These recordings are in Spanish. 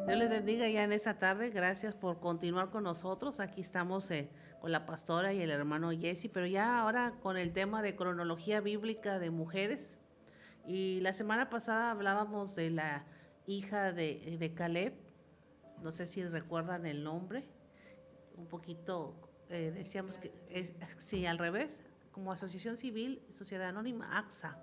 Dios les bendiga ya en esta tarde. Gracias por continuar con nosotros. Aquí estamos con la pastora y el hermano Jesse, pero ya ahora con el tema de cronología bíblica de mujeres. Y la semana pasada hablábamos de la hija de Caleb. No sé si recuerdan el nombre. Un poquito decíamos que es sí, al revés, como Asociación Civil Sociedad Anónima, AXA.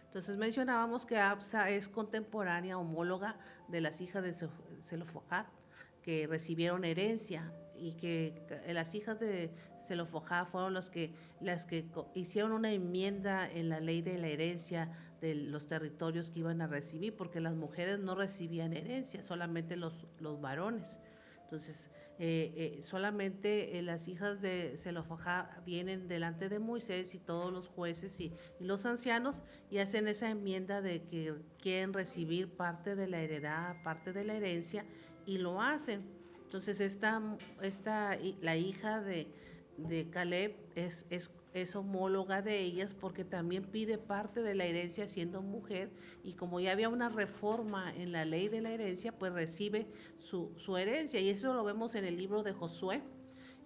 Entonces mencionábamos que Absa es contemporánea, homóloga de las hijas de Zelofojad, que recibieron herencia y que las hijas de Zelofojad fueron las que hicieron una enmienda en la ley de la herencia de los territorios que iban a recibir, porque las mujeres no recibían herencia, solamente los varones. Entonces, solamente las hijas de Zelofojad vienen delante de Moisés y todos los jueces y los ancianos y hacen esa enmienda de que quieren recibir parte de la heredad, parte de la herencia y lo hacen. Entonces la hija de Caleb es homóloga de ellas porque también pide parte de la herencia siendo mujer y como ya había una reforma en la ley de la herencia, pues recibe su herencia y eso lo vemos en el libro de Josué.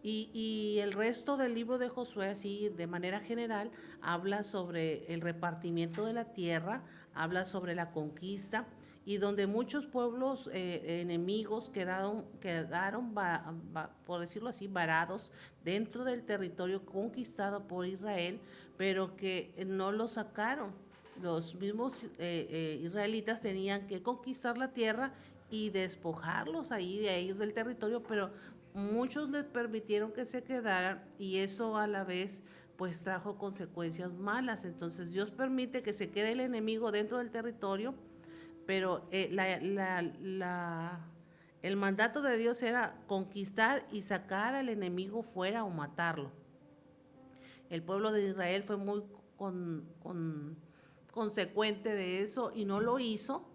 Y el resto del libro de Josué, así de manera general, habla sobre el repartimiento de la tierra, habla sobre la conquista y donde muchos pueblos enemigos quedaron por decirlo así, varados dentro del territorio conquistado por Israel, pero que no lo sacaron. Los mismos israelitas tenían que conquistar la tierra y despojarlos ahí de ellos del territorio, pero muchos les permitieron que se quedaran y eso a la vez pues trajo consecuencias malas. Entonces Dios permite que se quede el enemigo dentro del territorio, pero el mandato de Dios era conquistar y sacar al enemigo fuera o matarlo. El pueblo de Israel fue muy consecuente de eso y no lo hizo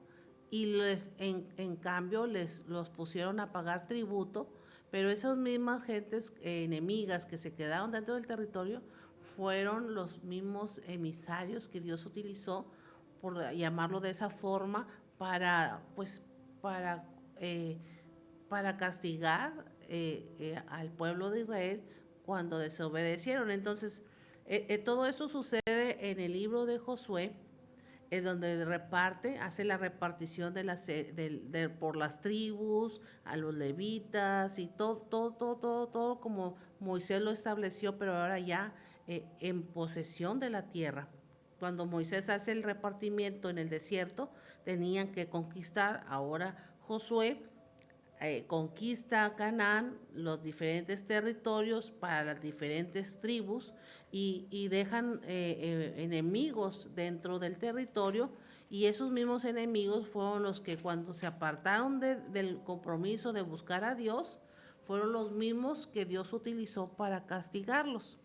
y en cambio los pusieron a pagar tributo, pero esas mismas gentes enemigas que se quedaron dentro del territorio fueron los mismos emisarios que Dios utilizó, por llamarlo de esa forma, para pues para eh, para castigar al pueblo de Israel cuando desobedecieron. Entonces, todo esto sucede en el libro de Josué, donde hace la repartición por las tribus, a los levitas y todo como Moisés lo estableció, pero ahora ya en posesión de la tierra. Cuando Moisés hace el repartimiento en el desierto, tenían que conquistar. Ahora Josué conquista Canaán, los diferentes territorios para las diferentes tribus y dejan enemigos dentro del territorio y esos mismos enemigos fueron los que cuando se apartaron del compromiso de buscar a Dios, fueron los mismos que Dios utilizó para castigarlos.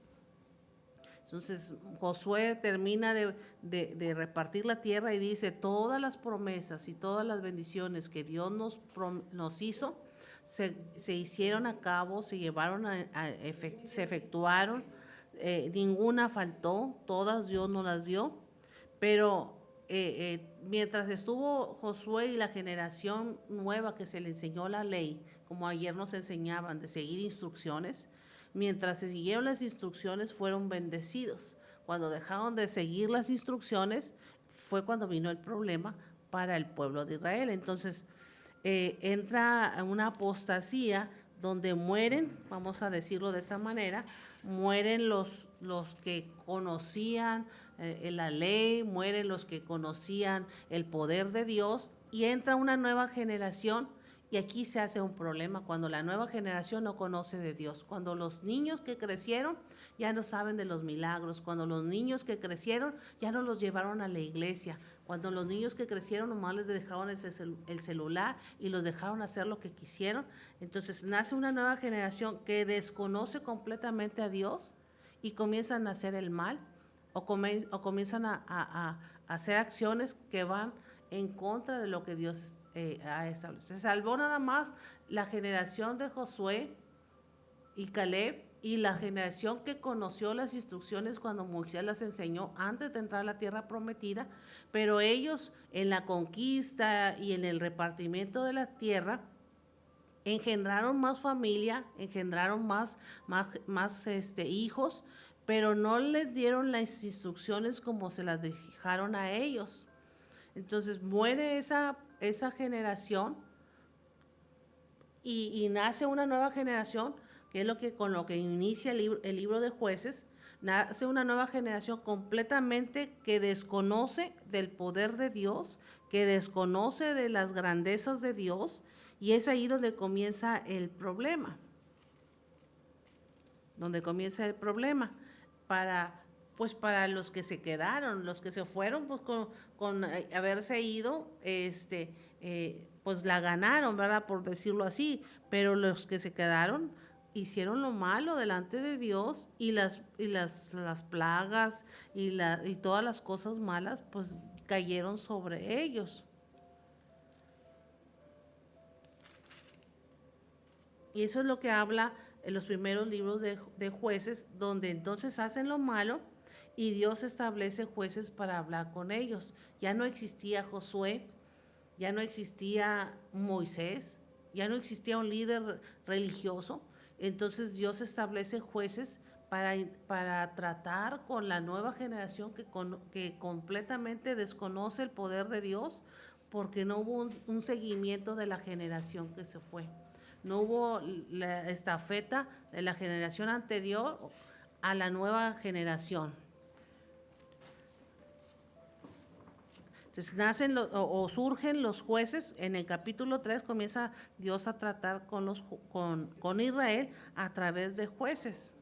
Entonces Josué termina de repartir la tierra y dice, todas las promesas y todas las bendiciones que Dios nos hizo, se hicieron a cabo, se llevaron se efectuaron, ninguna faltó, todas Dios nos las dio, pero mientras estuvo Josué y la generación nueva que se le enseñó la ley, como ayer nos enseñaban, de seguir instrucciones, mientras se siguieron las instrucciones fueron bendecidos. Cuando dejaron de seguir las instrucciones fue cuando vino el problema para el pueblo de Israel. Entonces entra una apostasía donde mueren, vamos a decirlo de esta manera, mueren los que conocían la ley, mueren los que conocían el poder de Dios y entra una nueva generación. Y aquí se hace un problema cuando la nueva generación no conoce de Dios, cuando los niños que crecieron ya no saben de los milagros, cuando los niños que crecieron ya no los llevaron a la iglesia, cuando los niños que crecieron nomás les dejaron el celular y los dejaron hacer lo que quisieron. Entonces nace una nueva generación que desconoce completamente a Dios y comienzan a hacer el mal o comienzan a hacer acciones que van en contra de lo que Dios ha establecido. Se salvó nada más la generación de Josué y Caleb y la generación que conoció las instrucciones cuando Moisés las enseñó antes de entrar a la tierra prometida, pero ellos en la conquista y en el repartimiento de la tierra engendraron más familia, engendraron más hijos, pero no les dieron las instrucciones como se las dejaron a ellos. Entonces muere esa generación y nace una nueva generación, que es con lo que inicia el libro de Jueces. Nace una nueva generación completamente que desconoce del poder de Dios, que desconoce de las grandezas de Dios, y es ahí donde comienza el problema. Para los que se quedaron, los que se fueron, pues con haberse ido, pues la ganaron, ¿verdad? Por decirlo así, pero los que se quedaron hicieron lo malo delante de Dios, y las plagas y todas las cosas malas, pues cayeron sobre ellos. Y eso es lo que habla en los primeros libros de Jueces, donde entonces hacen lo malo y Dios establece jueces para hablar con ellos. Ya no existía Josué, ya no existía Moisés, ya no existía un líder religioso. Entonces Dios establece jueces para tratar con la nueva generación que completamente desconoce el poder de Dios, porque no hubo un seguimiento de la generación que se fue. No hubo la estafeta de la generación anterior a la nueva generación. Entonces surgen los jueces. En el capítulo 3 comienza Dios a tratar con Israel a través de jueces.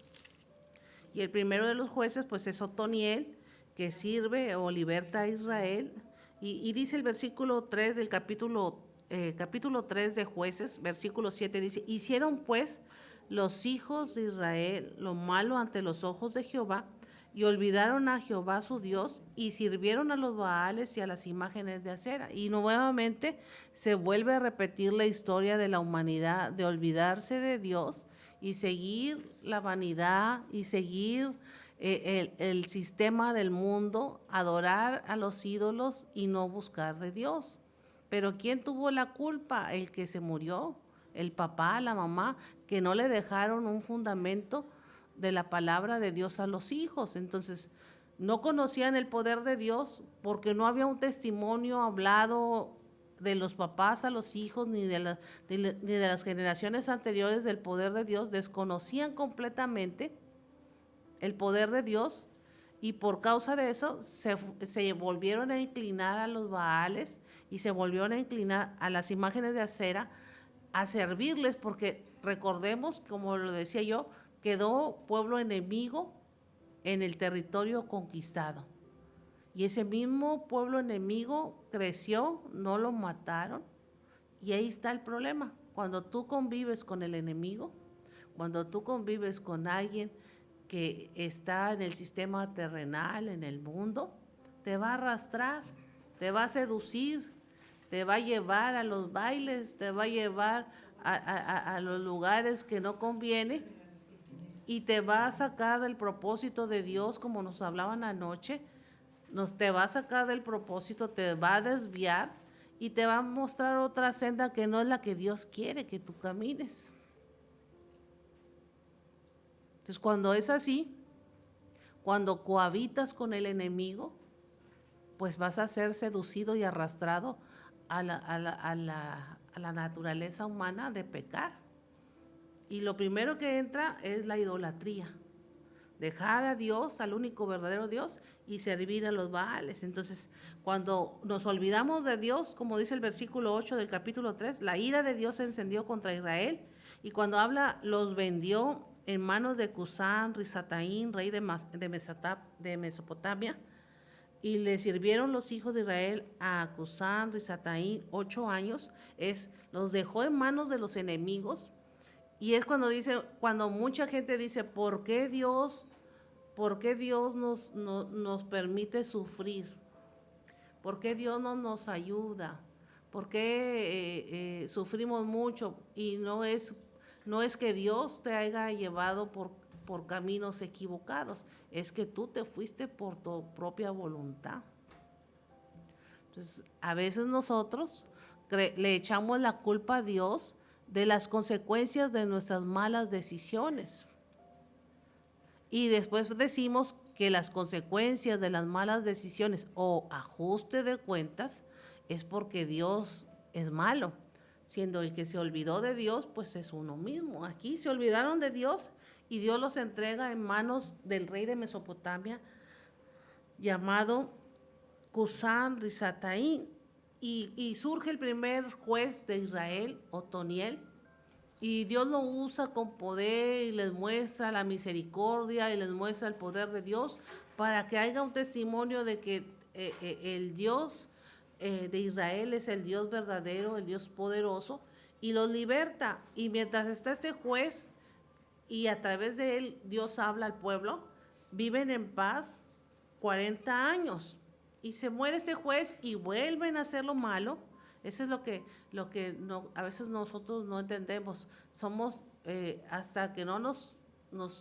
Y el primero de los jueces pues es Otoniel, que sirve o liberta a Israel. Y dice el versículo 3 del capítulo 3 de Jueces, versículo 7, dice: hicieron pues los hijos de Israel lo malo ante los ojos de Jehová, y olvidaron a Jehová su Dios, y sirvieron a los Baales y a las imágenes de acera. Y nuevamente se vuelve a repetir la historia de la humanidad, de olvidarse de Dios y seguir la vanidad y seguir el sistema del mundo, adorar a los ídolos y no buscar de Dios. Pero ¿quién tuvo la culpa? El que se murió, el papá, la mamá, que no le dejaron un fundamento de la palabra de Dios a los hijos. Entonces, no conocían el poder de Dios porque no había un testimonio hablado de los papás a los hijos, ni de las generaciones anteriores del poder de Dios. Desconocían completamente el poder de Dios, y por causa de eso se volvieron a inclinar a los Baales y se volvieron a inclinar a las imágenes de acera, a servirles, porque recordemos, como lo decía yo, quedó pueblo enemigo en el territorio conquistado. Y ese mismo pueblo enemigo creció, no lo mataron, y ahí está el problema. Cuando tú convives con el enemigo, cuando tú convives con alguien que está en el sistema terrenal, en el mundo, te va a arrastrar, te va a seducir, te va a llevar a los bailes, te va a llevar a los lugares que no conviene, y te va a sacar del propósito de Dios, como nos hablaban anoche. Te va a sacar del propósito, te va a desviar y te va a mostrar otra senda que no es la que Dios quiere que tú camines. Entonces, cuando es así, cuando cohabitas con el enemigo, pues vas a ser seducido y arrastrado a la naturaleza humana de pecar. Y lo primero que entra es la idolatría. Dejar a Dios, al único verdadero Dios, y servir a los Baales. Entonces, cuando nos olvidamos de Dios, como dice el versículo 8 del capítulo 3, la ira de Dios se encendió contra Israel, y cuando habla, los vendió en manos de Cusán Risataín, rey de Mesopotamia, y le sirvieron los hijos de Israel a Cusán Risataín 8 años, los dejó en manos de los enemigos. Y es cuando mucha gente dice, ¿por qué Dios nos permite sufrir? ¿Por qué Dios no nos ayuda? ¿Por qué sufrimos mucho? Y no es que Dios te haya llevado por caminos equivocados, es que tú te fuiste por tu propia voluntad. Entonces, a veces nosotros le echamos la culpa a Dios de las consecuencias de nuestras malas decisiones. Y después decimos que las consecuencias de las malas decisiones o ajuste de cuentas es porque Dios es malo, siendo el que se olvidó de Dios, pues es uno mismo. Aquí se olvidaron de Dios y Dios los entrega en manos del rey de Mesopotamia llamado Cusán Risataín, y surge el primer juez de Israel, Otoniel, y Dios lo usa con poder y les muestra la misericordia y les muestra el poder de Dios para que haya un testimonio de que el Dios de Israel es el Dios verdadero, el Dios poderoso, y los liberta. Y mientras está este juez y a través de él Dios habla al pueblo, viven en paz 40 años. Y se muere este juez y vuelven a hacer lo malo. Eso es lo que no, a veces nosotros no entendemos. Somos, hasta que no nos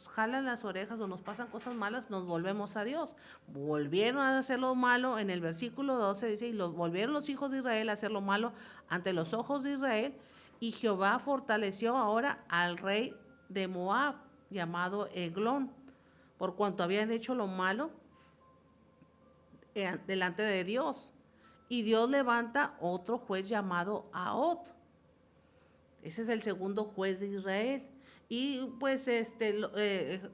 jalan las orejas o nos pasan cosas malas, nos volvemos a Dios. Volvieron a hacer lo malo, en el versículo 12 dice, y volvieron los hijos de Israel a hacer lo malo ante los ojos de Israel, y Jehová fortaleció ahora al rey de Moab, llamado Eglón, por cuanto habían hecho lo malo delante de Dios. Y Dios levanta otro juez llamado Ahot. Ese es el segundo juez de Israel. Y pues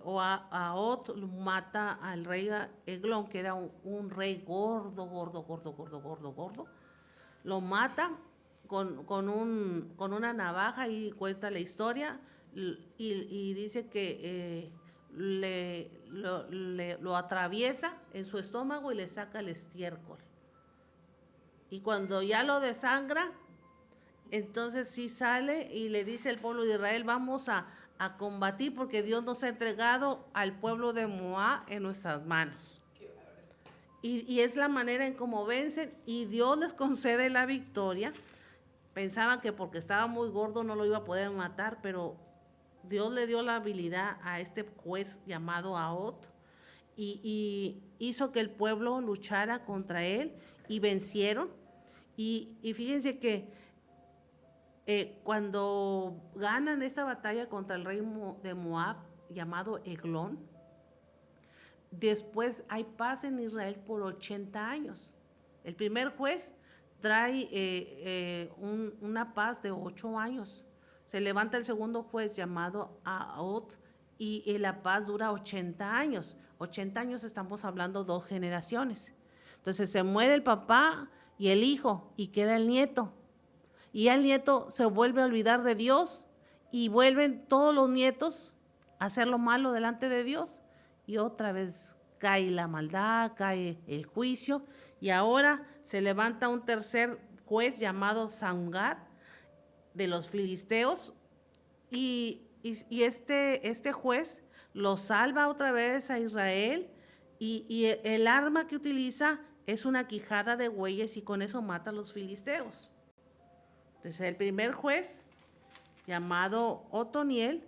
Ahot mata al rey Eglón, que era un rey gordo. Lo mata con una navaja, y cuenta la historia, y dice que lo atraviesa en su estómago y le saca el estiércol. Y cuando ya lo desangra, entonces sí sale y le dice al pueblo de Israel, vamos a combatir porque Dios nos ha entregado al pueblo de Moab en nuestras manos. Y es la manera en cómo vencen, y Dios les concede la victoria. Pensaban que porque estaba muy gordo no lo iba a poder matar, pero Dios le dio la habilidad a este juez llamado Ahot, y hizo que el pueblo luchara contra él y vencieron. Y fíjense que cuando ganan esa batalla contra el rey de Moab llamado Eglón, después hay paz en Israel por 80 años. El primer juez trae una paz de 8 años. Se levanta el segundo juez llamado Ahot, y la paz dura 80 años. 80 años, estamos hablando 2 generaciones. Entonces se muere el papá y el hijo y queda el nieto. Y el nieto se vuelve a olvidar de Dios y vuelven todos los nietos a hacer lo malo delante de Dios. Y otra vez cae la maldad, cae el juicio, y ahora se levanta un tercer juez llamado Sangar de los filisteos, y este juez lo salva otra vez a Israel, y el arma que utiliza es una quijada de bueyes, y con eso mata a los filisteos. Entonces el primer juez, llamado Otoniel,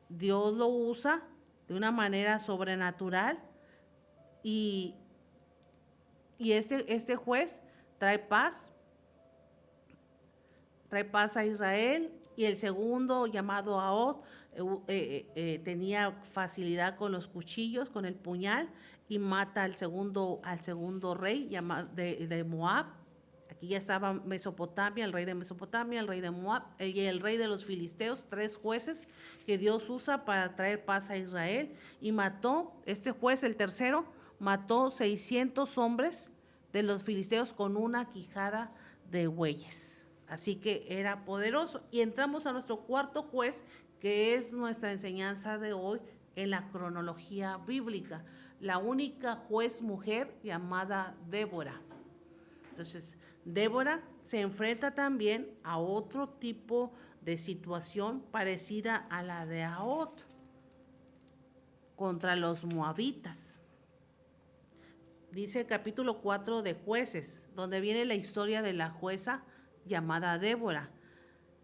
Dios lo usa de una manera sobrenatural, y este juez trae paz a Israel. Y el segundo, llamado Ahot, tenía facilidad con los cuchillos, con el puñal, y mata al segundo rey de Moab. Aquí ya estaba Mesopotamia, el rey de Mesopotamia, el rey de Moab y el rey de los filisteos, 3 jueces que Dios usa para traer paz a Israel. Y mató, este juez, el tercero, mató 600 hombres de los filisteos con una quijada de bueyes. Así que era poderoso. Y entramos a nuestro cuarto juez, que es nuestra enseñanza de hoy en la cronología bíblica. La única juez mujer llamada Débora. Entonces, Débora se enfrenta también a otro tipo de situación parecida a la de Ahot contra los moabitas. Dice el capítulo 4 de Jueces, donde viene la historia de la jueza llamada Débora.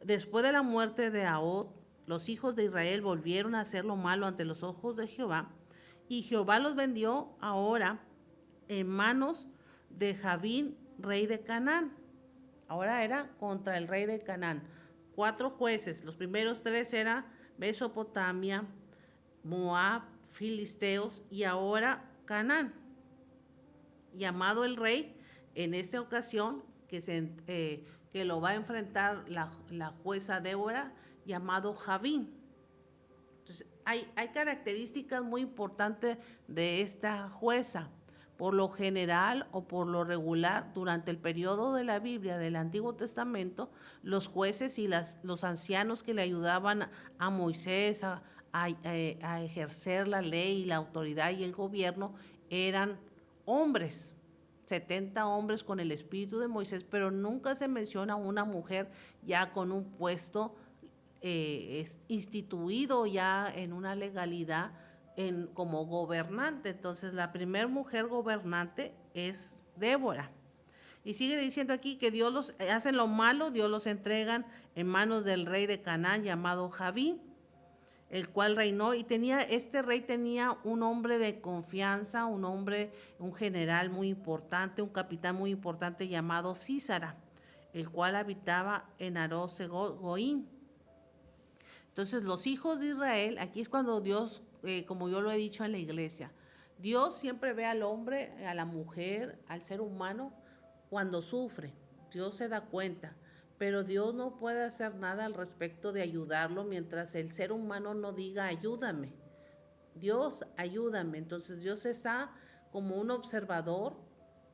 Después de la muerte de Ahot, los hijos de Israel volvieron a hacer lo malo ante los ojos de Jehová, y Jehová los vendió ahora en manos de Javín, rey de Canaán. Ahora era contra el rey de Canaán. 4 jueces, los primeros 3 eran Mesopotamia, Moab, Filisteos y ahora Canaán. Llamado el rey, en esta ocasión, que lo va a enfrentar la jueza Débora, llamado Javín. Entonces, hay características muy importantes de esta jueza. Por lo general o por lo regular, durante el periodo de la Biblia del Antiguo Testamento, los jueces y los ancianos que le ayudaban a Moisés a ejercer la ley, la autoridad y el gobierno eran hombres. 70 hombres con el espíritu de Moisés, pero nunca se menciona una mujer ya con un puesto instituido ya en una legalidad como gobernante. Entonces la primer mujer gobernante es Débora. Y sigue diciendo aquí que Dios hacen lo malo, Dios los entregan en manos del rey de Canaán llamado Javín, el cual reinó, y este rey tenía un hombre de confianza, un general muy importante, un capitán muy importante llamado Sísara, el cual habitaba en Aroz-Goín. Entonces los hijos de Israel, aquí es cuando Dios, como yo lo he dicho en la iglesia, Dios siempre ve al hombre, a la mujer, al ser humano cuando sufre. Dios se da cuenta, pero Dios no puede hacer nada al respecto de ayudarlo mientras el ser humano no diga ayúdame. Dios, ayúdame. Entonces Dios está como un observador,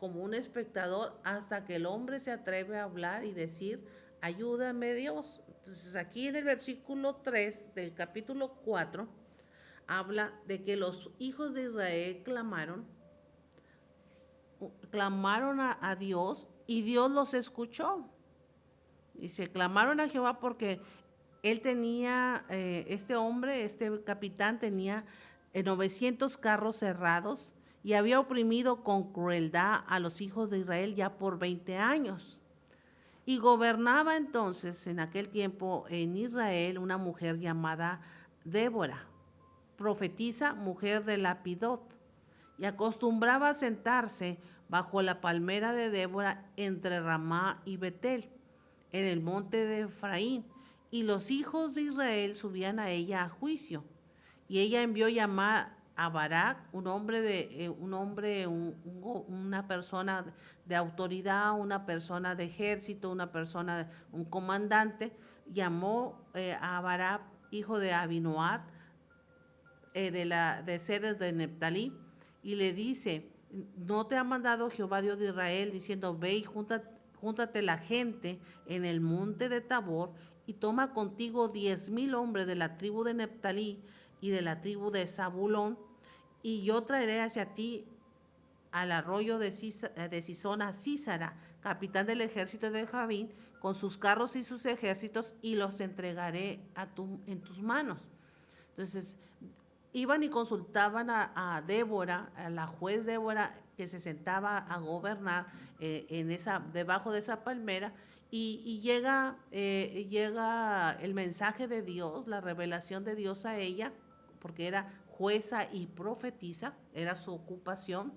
como un espectador, hasta que el hombre se atreve a hablar y decir ayúdame Dios. Entonces aquí en el versículo 3 del capítulo 4 habla de que los hijos de Israel clamaron a Dios y Dios los escuchó. Y se clamaron a Jehová porque él tenía, este capitán tenía 900 carros cerrados y había oprimido con crueldad a los hijos de Israel ya por 20 años. Y gobernaba entonces en aquel tiempo en Israel una mujer llamada Débora, profetisa, mujer de Lapidot, y acostumbraba a sentarse bajo la palmera de Débora entre Ramá y Betel, en el monte de Efraín, y los hijos de Israel subían a ella a juicio. Y ella envió llamar a Barak, una persona de autoridad, una persona de ejército, un comandante, llamó a Barak, hijo de Abinoam, de Sedes de Neptalí, y le dice, ¿no te ha mandado Jehová Dios de Israel diciendo, ve y júntate la gente en el monte de Tabor y toma contigo 10,000 hombres de la tribu de Neptalí y de la tribu de Zabulón, y yo traeré hacia ti al arroyo de Sisón a Sísara, capitán del ejército de Javín, con sus carros y sus ejércitos, y los entregaré en tus manos? Entonces, iban y consultaban a Débora, a la juez Débora, que se sentaba a gobernar debajo de esa palmera, y llega el mensaje de Dios, la revelación de Dios a ella, porque era jueza y profetisa, era su ocupación,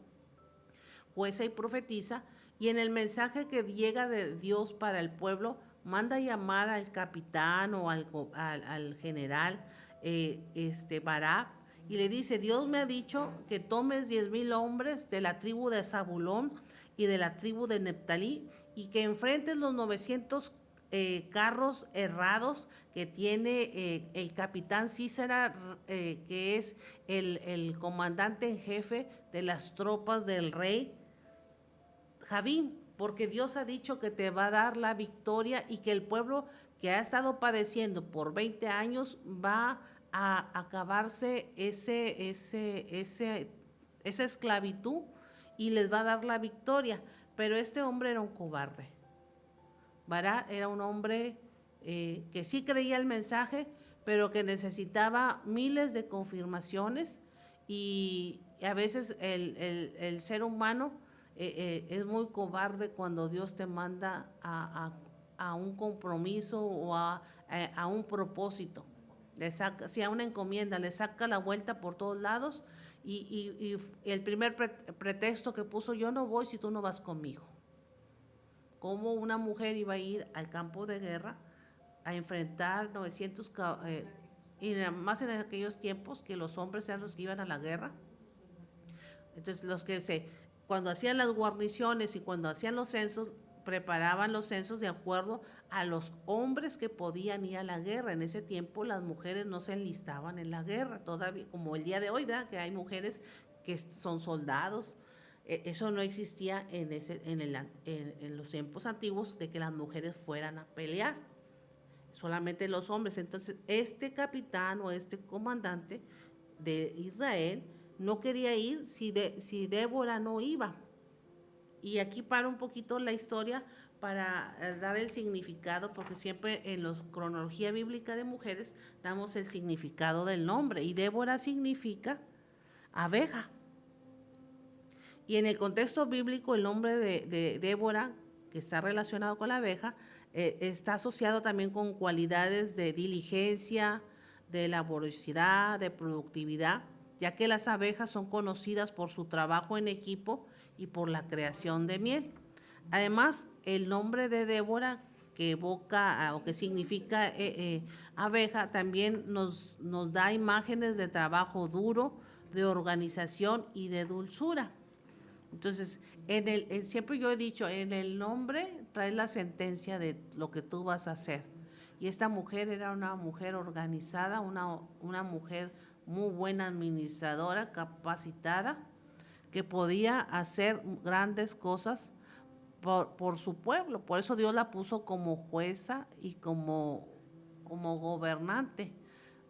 jueza y profetisa, y en el mensaje que llega de Dios para el pueblo, manda llamar al capitán o al general Barak, y le dice, Dios me ha dicho que tomes 10,000 hombres de la tribu de Zabulón y de la tribu de Neptalí, y que enfrentes los 900 carros errados que tiene el capitán Sísara, que es el comandante en jefe de las tropas del rey Javín, porque Dios ha dicho que te va a dar la victoria y que el pueblo que ha estado padeciendo por 20 años va a acabarse esa esclavitud y les va a dar la victoria. Pero este hombre era un cobarde. Barak era un hombre que sí creía el mensaje, pero que necesitaba miles de confirmaciones, y a veces el ser humano es muy cobarde cuando Dios te manda a un compromiso o a un propósito. hacía una encomienda, le saca la vuelta por todos lados y el primer pretexto que puso, yo no voy si tú no vas conmigo. ¿Cómo una mujer iba a ir al campo de guerra a enfrentar 900 y más en aquellos tiempos que los hombres eran los que iban a la guerra? Entonces cuando hacían las guarniciones y cuando hacían los censos, preparaban los censos de acuerdo a los hombres que podían ir a la guerra. En ese tiempo las mujeres no se enlistaban en la guerra, todavía como el día de hoy, ¿verdad? Que hay mujeres que son soldados. Eso no existía en los tiempos antiguos, de que las mujeres fueran a pelear, solamente los hombres. Entonces este capitán o este comandante de Israel no quería ir si Débora no iba. Y aquí para un poquito la historia para dar el significado, porque siempre en la cronología bíblica de mujeres damos el significado del nombre, y Débora significa abeja. Y en el contexto bíblico el nombre de Débora, que está relacionado con la abeja, está asociado también con cualidades de diligencia, de laboriosidad, de productividad, ya que las abejas son conocidas por su trabajo en equipo y por la creación de miel. Además, el nombre de Débora, que evoca o que significa abeja, también nos da imágenes de trabajo duro, de organización y de dulzura. Entonces, siempre yo he dicho, en el nombre trae la sentencia de lo que tú vas a hacer. Y esta mujer era una mujer organizada, una mujer muy buena administradora, capacitada, que podía hacer grandes cosas por su pueblo. Por eso Dios la puso como jueza y como gobernante,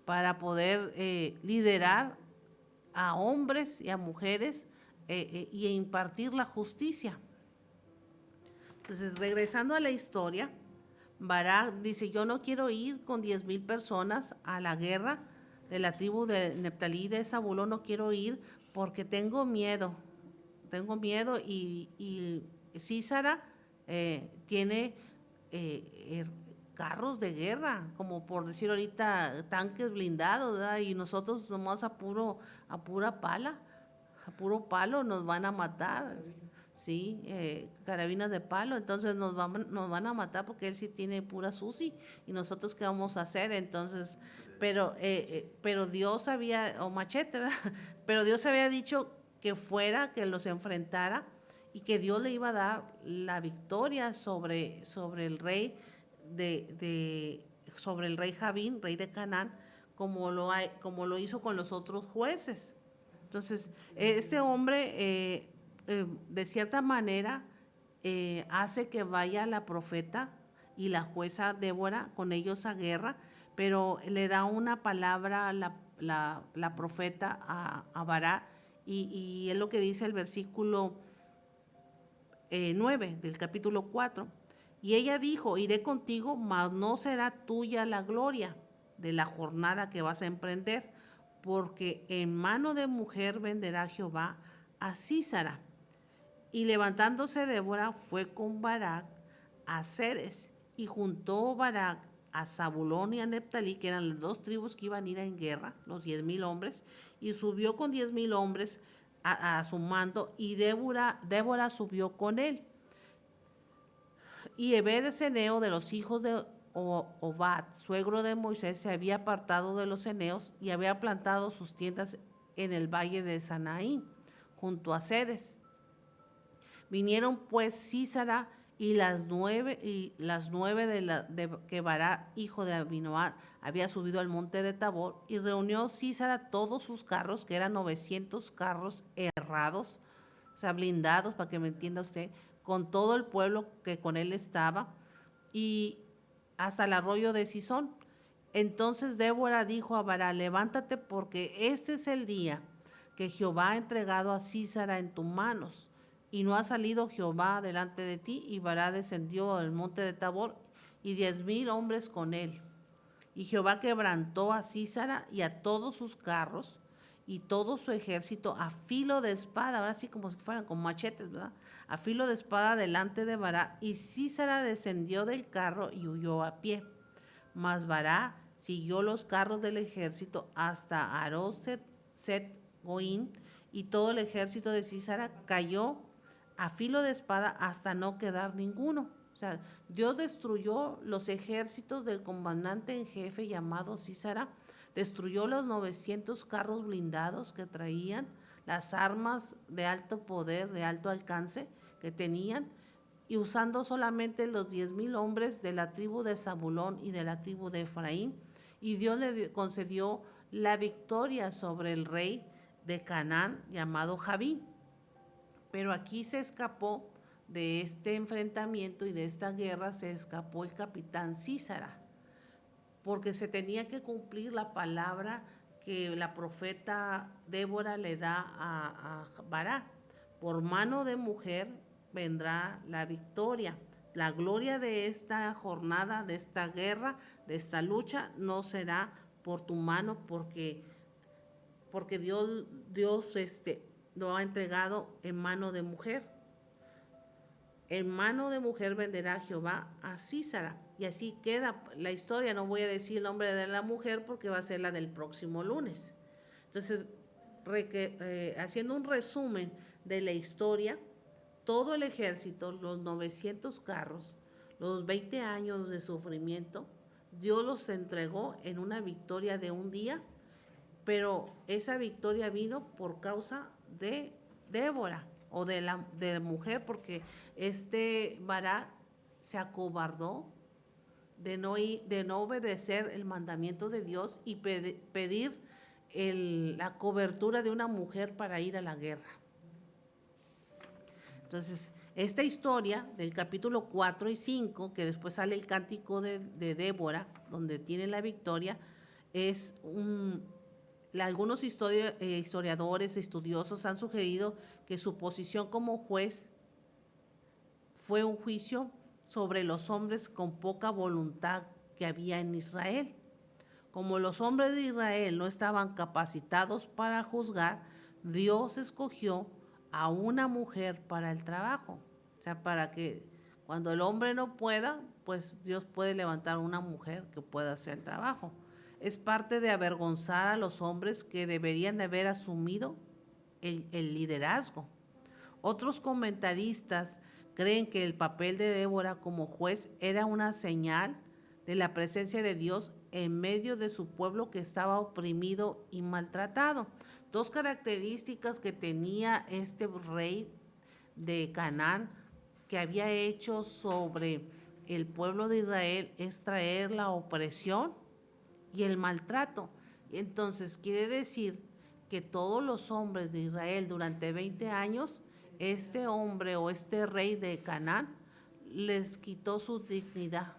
para poder liderar a hombres y a mujeres y impartir la justicia. Entonces, regresando a la historia, Barak dice, yo no quiero ir con 10,000 personas a la guerra de la tribu de Neftalí, de Zabulón, no quiero ir porque tengo miedo y Sísara tiene carros de guerra, como por decir ahorita, tanques blindados, ¿verdad? Y nosotros nomás a puro palo nos van a matar, ¿sí? Carabinas de palo, entonces nos van a matar porque él sí tiene pura Susi, y nosotros qué vamos a hacer. Entonces, pero Dios había, o machete, ¿verdad? Pero Dios había dicho que fuera, que los enfrentara, y que Dios le iba a dar la victoria sobre el rey sobre el rey Javín, rey de Canaán, como lo hizo con los otros jueces. Entonces, este hombre, de cierta manera, hace que vaya la profeta y la jueza Débora con ellos a guerra, pero le da una palabra a la profeta a Barak, y es lo que dice el versículo 9 del capítulo 4. Y ella dijo, iré contigo, mas no será tuya la gloria de la jornada que vas a emprender, porque en mano de mujer venderá Jehová a Sísara. Y levantándose Débora fue con Barak a Ceres, y juntó Barak a Zabulón y a Neftalí, que eran las dos tribus que iban a ir en guerra, los 10,000 hombres, y subió con 10,000 hombres a su mando, y Débora subió con él. Y Eber-Ceneo, de los hijos de Obat, suegro de Moisés, se había apartado de los ceneos y había plantado sus tiendas en el valle de Sanaín, junto a Ceres. Vinieron pues Sísara y las nueve de que Barak, hijo de Abinoam, había subido al monte de Tabor, y reunió Sísara todos sus carros, que eran 900 carros herrados, o sea, blindados, para que me entienda usted, con todo el pueblo que con él estaba, y hasta el arroyo de Sison. Entonces Débora dijo a Barak, levántate, porque este es el día que Jehová ha entregado a Sísara en tus manos, y no ha salido Jehová delante de ti. Y Barak descendió al monte de Tabor, y 10,000 hombres con él. Y Jehová quebrantó a Sísara y a todos sus carros y todo su ejército a filo de espada, ahora sí como si fueran con machetes, ¿verdad? A filo de espada delante de Barak, y Sísara descendió del carro y huyó a pie. Mas Barak siguió los carros del ejército hasta Aroset Set Goín, y todo el ejército de Sísara cayó a filo de espada hasta no quedar ninguno. O sea, Dios destruyó los ejércitos del comandante en jefe llamado Sísara, destruyó los 900 carros blindados que traían, las armas de alto poder, de alto alcance que tenían, y usando solamente los 10,000 hombres de la tribu de Zabulón y de la tribu de Efraín, y Dios le concedió la victoria sobre el rey de Canaán llamado Javín. Pero aquí se escapó de este enfrentamiento y de esta guerra, se escapó el capitán Sísara, porque se tenía que cumplir la palabra que la profeta Débora le da a Barak. Por mano de mujer vendrá la victoria. La gloria de esta jornada, de esta guerra, de esta lucha, no será por tu mano, porque Dios lo ha entregado en mano de mujer. En mano de mujer venderá Jehová a Sísara. Y así queda la historia. No voy a decir el nombre de la mujer porque va a ser la del próximo lunes. Entonces, haciendo un resumen de la historia, todo el ejército, los 900 carros, los 20 años de sufrimiento, Dios los entregó en una victoria de un día, pero esa victoria vino por causa de Débora o de la mujer, porque Barak se acobardó de no obedecer el mandamiento de Dios y pedir la cobertura de una mujer para ir a la guerra. Entonces, esta historia del capítulo 4 y 5, que después sale el cántico de Débora, donde tiene la victoria, es algunos historiadores, estudiosos han sugerido que su posición como juez fue un juicio sobre los hombres con poca voluntad que había en Israel. Como los hombres de Israel no estaban capacitados para juzgar, Dios escogió a una mujer para el trabajo. O sea, para que cuando el hombre no pueda, pues Dios puede levantar una mujer que pueda hacer el trabajo. Es parte de avergonzar a los hombres que deberían de haber asumido el liderazgo. Otros comentaristas creen que el papel de Débora como juez era una señal de la presencia de Dios en medio de su pueblo que estaba oprimido y maltratado. Dos características que tenía este rey de Canaán que había hecho sobre el pueblo de Israel es traer la opresión y el maltrato. Entonces quiere decir que todos los hombres de Israel durante 20 años, este hombre o este rey de Canaán les quitó su dignidad.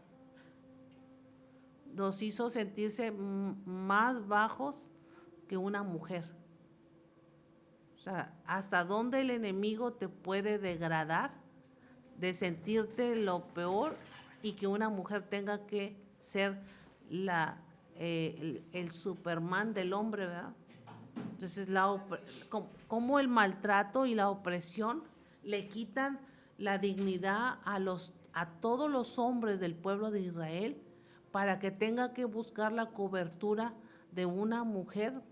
Los hizo sentirse más bajos que una mujer. O sea, ¿hasta dónde el enemigo te puede degradar de sentirte lo peor y que una mujer tenga que ser el Superman del hombre, ¿verdad? Entonces, cómo el maltrato y la opresión le quitan la dignidad a todos los hombres del pueblo de Israel para que tenga que buscar la cobertura de una mujer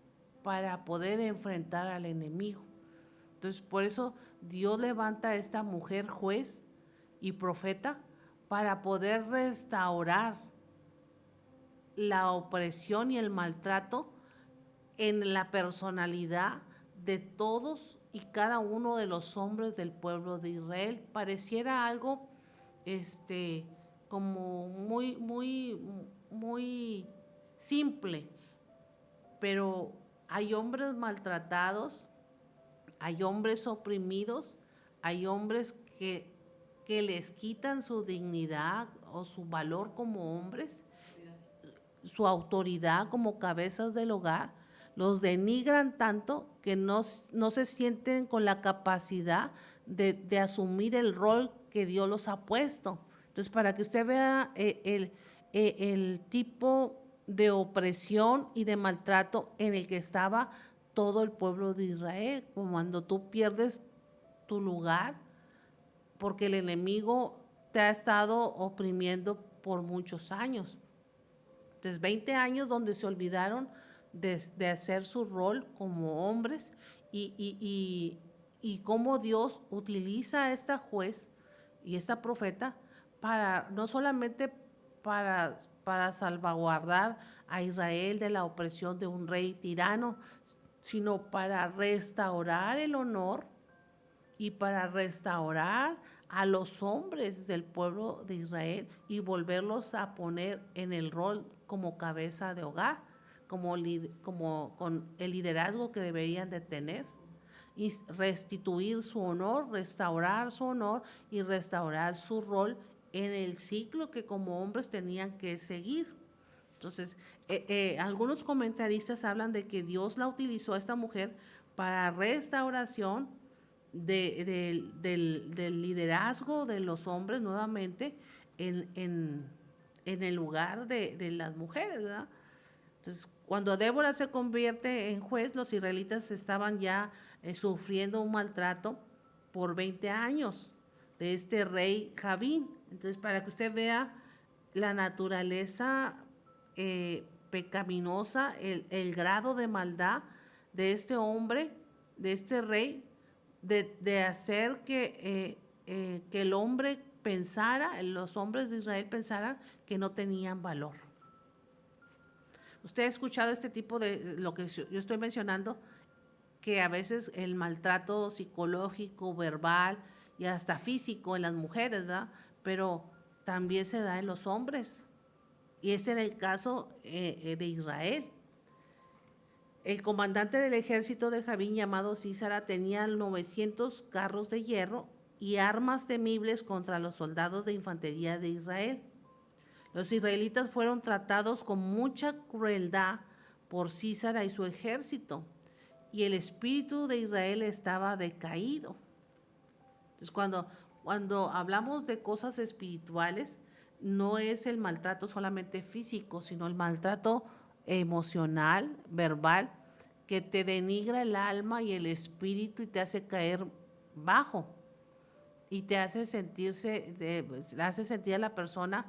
para poder enfrentar al enemigo. Entonces, por eso Dios levanta a esta mujer juez y profeta para poder restaurar la opresión y el maltrato en la personalidad de todos y cada uno de los hombres del pueblo de Israel. Pareciera algo como muy simple, pero hay hombres maltratados, hay hombres oprimidos, hay hombres que les quitan su dignidad o su valor como hombres, su autoridad como cabezas del hogar, los denigran tanto que no se sienten con la capacidad de asumir el rol que Dios los ha puesto. Entonces, para que usted vea el tipo de opresión y de maltrato en el que estaba todo el pueblo de Israel, como cuando tú pierdes tu lugar porque el enemigo te ha estado oprimiendo por muchos años. Entonces, 20 años donde se olvidaron de hacer su rol como hombres y cómo Dios utiliza a esta juez y esta profeta para no solamente para salvaguardar a Israel de la opresión de un rey tirano, sino para restaurar el honor y para restaurar a los hombres del pueblo de Israel y volverlos a poner en el rol como cabeza de hogar, como con el liderazgo que deberían de tener, y restituir su honor, restaurar su honor y restaurar su rol en el ciclo que como hombres tenían que seguir. Entonces, algunos comentaristas hablan de que Dios la utilizó a esta mujer para restauración del liderazgo de los hombres nuevamente en el lugar de las mujeres, ¿verdad? Entonces, cuando Débora se convierte en juez, los israelitas estaban ya sufriendo un maltrato por 20 años de este rey Javín. Entonces, para que usted vea la naturaleza pecaminosa, el grado de maldad de este hombre, de este rey, de hacer que el hombre pensara, los hombres de Israel pensaran que no tenían valor. Usted ha escuchado este tipo de lo que yo estoy mencionando, que a veces el maltrato psicológico, verbal y hasta físico en las mujeres, ¿verdad? Pero también se da en los hombres. Y ese era el caso de Israel. El comandante del ejército de Javín, llamado Sísara, tenía 900 carros de hierro y armas temibles contra los soldados de infantería de Israel. Los israelitas fueron tratados con mucha crueldad por Sísara y su ejército, y el espíritu de Israel estaba decaído. Entonces, cuando hablamos de cosas espirituales, no es el maltrato solamente físico, sino el maltrato emocional, verbal, que te denigra el alma y el espíritu y te hace caer bajo y te hace hace sentir a la persona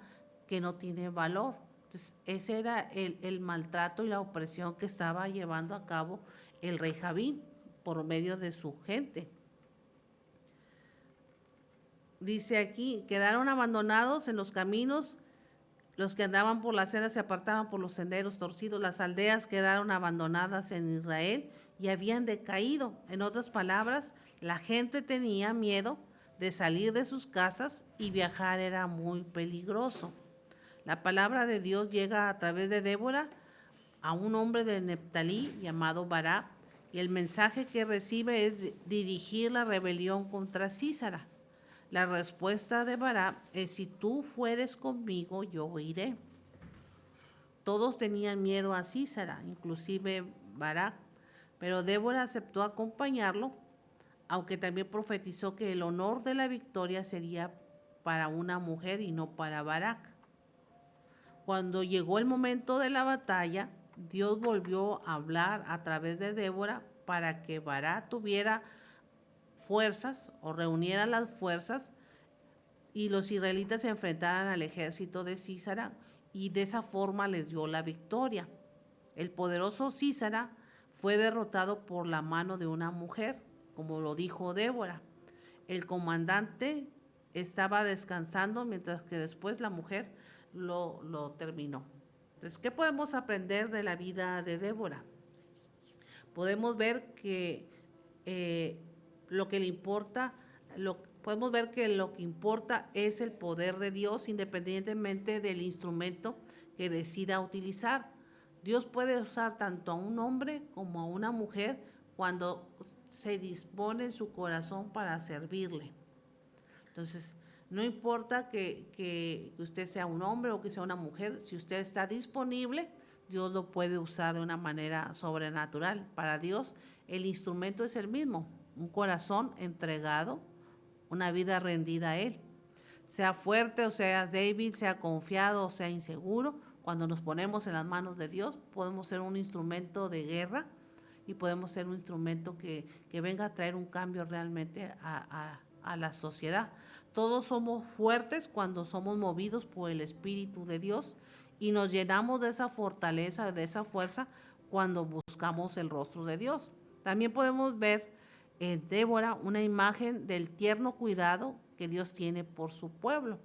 que no tiene valor. Entonces, ese era el maltrato y la opresión que estaba llevando a cabo el rey Javín por medio de su gente. Dice aquí, quedaron abandonados en los caminos, los que andaban por las sendas se apartaban por los senderos torcidos, las aldeas quedaron abandonadas en Israel y habían decaído. En otras palabras, la gente tenía miedo de salir de sus casas y viajar era muy peligroso. La palabra de Dios llega a través de Débora a un hombre de Neftalí llamado Barak, y el mensaje que recibe es dirigir la rebelión contra Sísara. La respuesta de Barak es: si tú fueres conmigo, yo iré. Todos tenían miedo a Sísara, inclusive Barak, pero Débora aceptó acompañarlo, aunque también profetizó que el honor de la victoria sería para una mujer y no para Barak. Cuando llegó el momento de la batalla, Dios volvió a hablar a través de Débora para que Barak tuviera fuerzas o reuniera las fuerzas y los israelitas se enfrentaran al ejército de Sísara, y de esa forma les dio la victoria. El poderoso Sísara fue derrotado por la mano de una mujer, como lo dijo Débora. El comandante estaba descansando mientras que después la mujer lo terminó. Entonces, ¿qué podemos aprender de la vida de Débora? Podemos ver que lo que importa es el poder de Dios, independientemente del instrumento que decida utilizar. Dios puede usar tanto a un hombre como a una mujer cuando se dispone en su corazón para servirle. Entonces, no importa que usted sea un hombre o que sea una mujer, si usted está disponible, Dios lo puede usar de una manera sobrenatural. Para Dios, el instrumento es el mismo: un corazón entregado, una vida rendida a Él. Sea fuerte o sea débil, sea confiado o sea inseguro, cuando nos ponemos en las manos de Dios, podemos ser un instrumento de guerra y podemos ser un instrumento que venga a traer un cambio realmente a la sociedad. Todos somos fuertes cuando somos movidos por el Espíritu de Dios y nos llenamos de esa fortaleza, de esa fuerza cuando buscamos el rostro de Dios. También podemos ver en Débora una imagen del tierno cuidado que Dios tiene por su pueblo.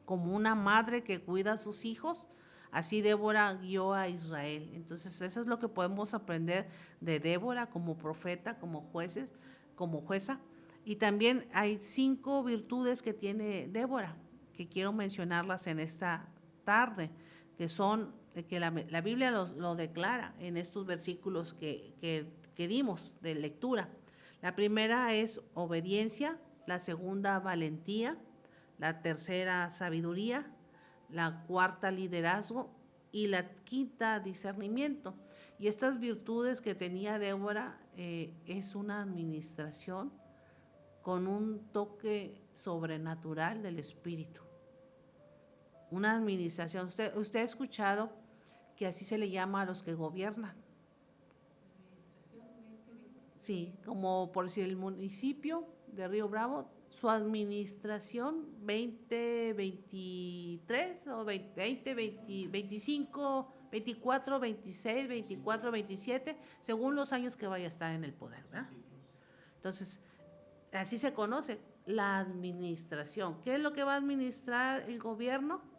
Como una madre que cuida a sus hijos, así Débora guió a Israel. Entonces eso es lo que podemos aprender de Débora como profeta, como jueza. Y también hay 5 virtudes que tiene Débora, que quiero mencionarlas en esta tarde, que son, que la Biblia lo declara en estos versículos que dimos de lectura. La primera es obediencia, la segunda valentía, la tercera sabiduría, la cuarta liderazgo y la quinta discernimiento. Y estas virtudes que tenía Débora es una administración con un toque sobrenatural del espíritu. Una administración. Usted ha escuchado que así se le llama a los que gobiernan. Sí, como por decir el municipio de Río Bravo, su administración 2023 o 25, 24, 26, 24, 27, según los años que vaya a estar en el poder, ¿verdad? Entonces, así se conoce la administración. ¿Qué es lo que va a administrar el gobierno?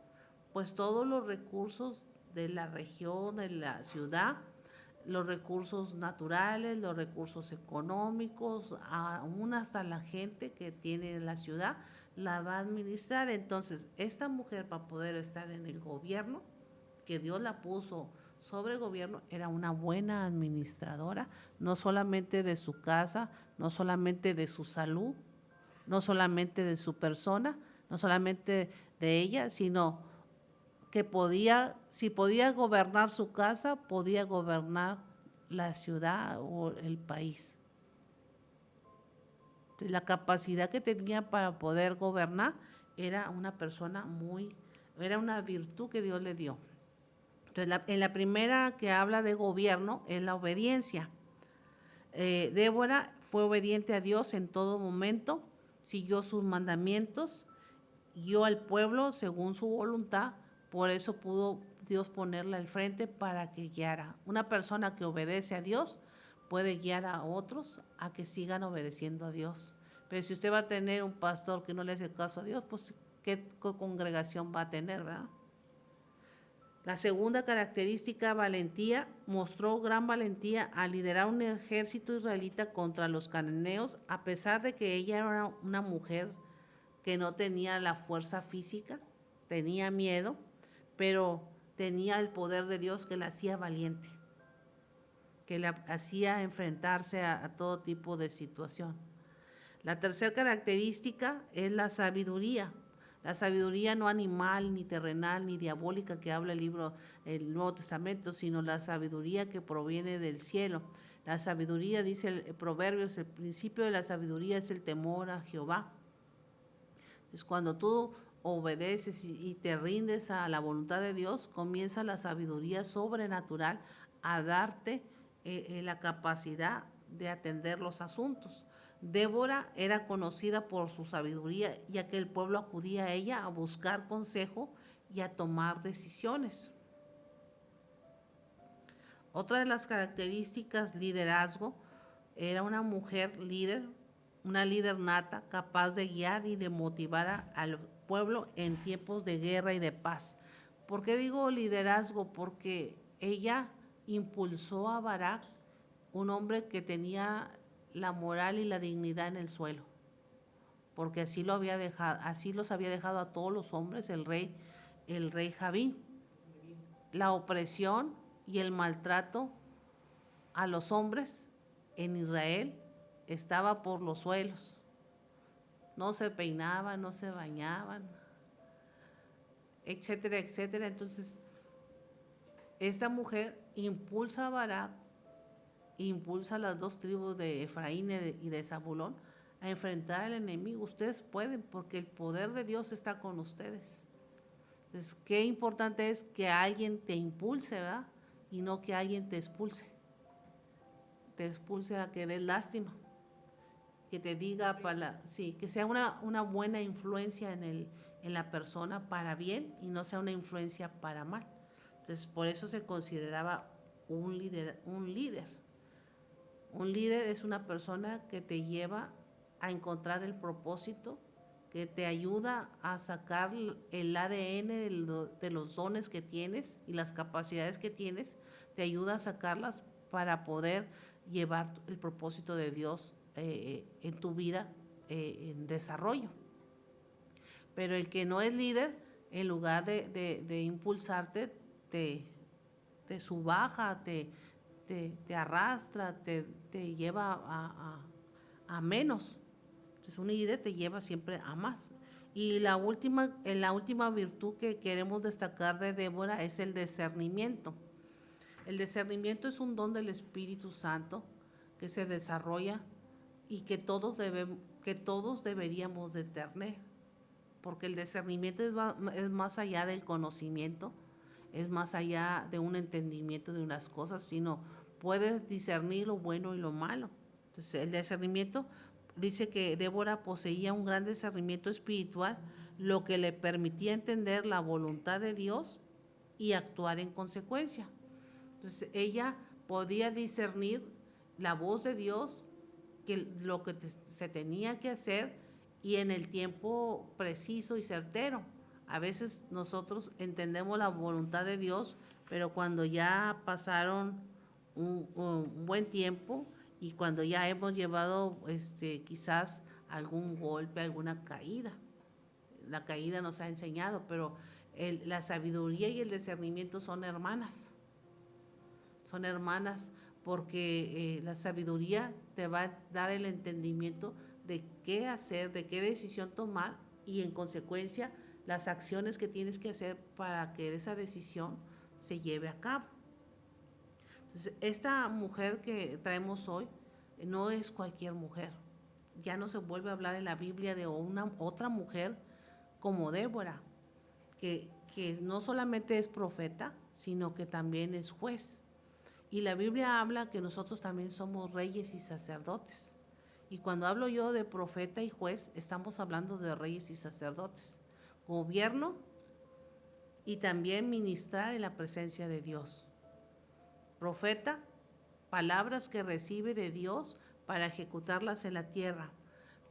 Pues todos los recursos de la región, de la ciudad, los recursos naturales, los recursos económicos, aún hasta la gente que tiene la ciudad, la va a administrar. Entonces, esta mujer, para poder estar en el gobierno, que Dios la puso sobre el gobierno, era una buena administradora, no solamente de su casa, no solamente de su salud, no solamente de su persona, no solamente de ella, sino que si podía gobernar su casa, podía gobernar la ciudad o el país. Entonces, la capacidad que tenía para poder gobernar era era una virtud que Dios le dio. Entonces, en la primera que habla de gobierno es la obediencia. Débora fue obediente a Dios en todo momento, siguió sus mandamientos, guió al pueblo según su voluntad. Por eso pudo Dios ponerla al frente para que guiara. Una persona que obedece a Dios puede guiar a otros a que sigan obedeciendo a Dios. Pero si usted va a tener un pastor que no le hace caso a Dios, pues ¿qué congregación va a tener, verdad? La segunda característica, valentía, mostró gran valentía al liderar un ejército israelita contra los cananeos, a pesar de que ella era una mujer que no tenía la fuerza física, tenía miedo, pero tenía el poder de Dios que la hacía valiente, que la hacía enfrentarse a todo tipo de situación. La tercera característica es la sabiduría no animal, ni terrenal, ni diabólica que habla el Nuevo Testamento, sino la sabiduría que proviene del cielo. La sabiduría, dice el Proverbios, el principio de la sabiduría es el temor a Jehová. Entonces, cuando tú obedeces y te rindes a la voluntad de Dios, comienza la sabiduría sobrenatural a darte la capacidad de atender los asuntos. Débora era conocida por su sabiduría, ya que el pueblo acudía a ella a buscar consejo y a tomar decisiones. Otra de las características, liderazgo, era una mujer líder, una líder nata, capaz de guiar y de motivar al pueblo en tiempos de guerra y de paz. ¿Por qué digo liderazgo? Porque ella impulsó a Barak, un hombre que tenía la moral y la dignidad en el suelo, porque así los había dejado a todos los hombres el rey Javín. La opresión y el maltrato a los hombres en Israel estaba por los suelos. No se peinaban, no se bañaban, etcétera, etcétera. Entonces, esta mujer impulsa a Barak, impulsa a las 2 tribus de Efraín y de Zabulón a enfrentar al enemigo. Ustedes pueden, porque el poder de Dios está con ustedes. Entonces, qué importante es que alguien te impulse, ¿verdad? Y no que alguien te expulse. Te expulse a que des lástima. Que te diga, que sea una buena influencia en en la persona para bien y no sea una influencia para mal. Entonces, por eso se consideraba un líder, un líder. Un líder es una persona que te lleva a encontrar el propósito, que te ayuda a sacar el ADN de los dones que tienes y las capacidades que tienes, te ayuda a sacarlas para poder llevar el propósito de Dios en tu vida en desarrollo. Pero el que no es líder, en lugar de impulsarte, te subaja, te arrastra, te lleva a menos. Entonces un líder te lleva siempre a más. Y la última virtud que queremos destacar de Débora es el discernimiento. El discernimiento es un don del Espíritu Santo que se desarrolla y que todos deberíamos de tener, porque el discernimiento es más allá del conocimiento, es más allá de un entendimiento de unas cosas, sino puedes discernir lo bueno y lo malo. Entonces, el discernimiento dice que Débora poseía un gran discernimiento espiritual, lo que le permitía entender la voluntad de Dios y actuar en consecuencia. Entonces, ella podía discernir la voz de Dios, que lo que se tenía que hacer y en el tiempo preciso y certero. A veces nosotros entendemos la voluntad de Dios, pero cuando ya pasaron un buen tiempo y cuando ya hemos llevado quizás algún golpe, alguna caída. La caída nos ha enseñado, pero la sabiduría y el discernimiento son hermanas. Son hermanas porque la sabiduría te va a dar el entendimiento de qué hacer, de qué decisión tomar y en consecuencia las acciones que tienes que hacer para que esa decisión se lleve a cabo. Entonces, esta mujer que traemos hoy no es cualquier mujer. Ya no se vuelve a hablar en la Biblia de otra mujer como Débora, que no solamente es profeta, sino que también es juez. Y la Biblia habla que nosotros también somos reyes y sacerdotes. Y cuando hablo yo de profeta y juez, estamos hablando de reyes y sacerdotes. Gobierno y también ministrar en la presencia de Dios. Profeta, palabras que recibe de Dios para ejecutarlas en la tierra.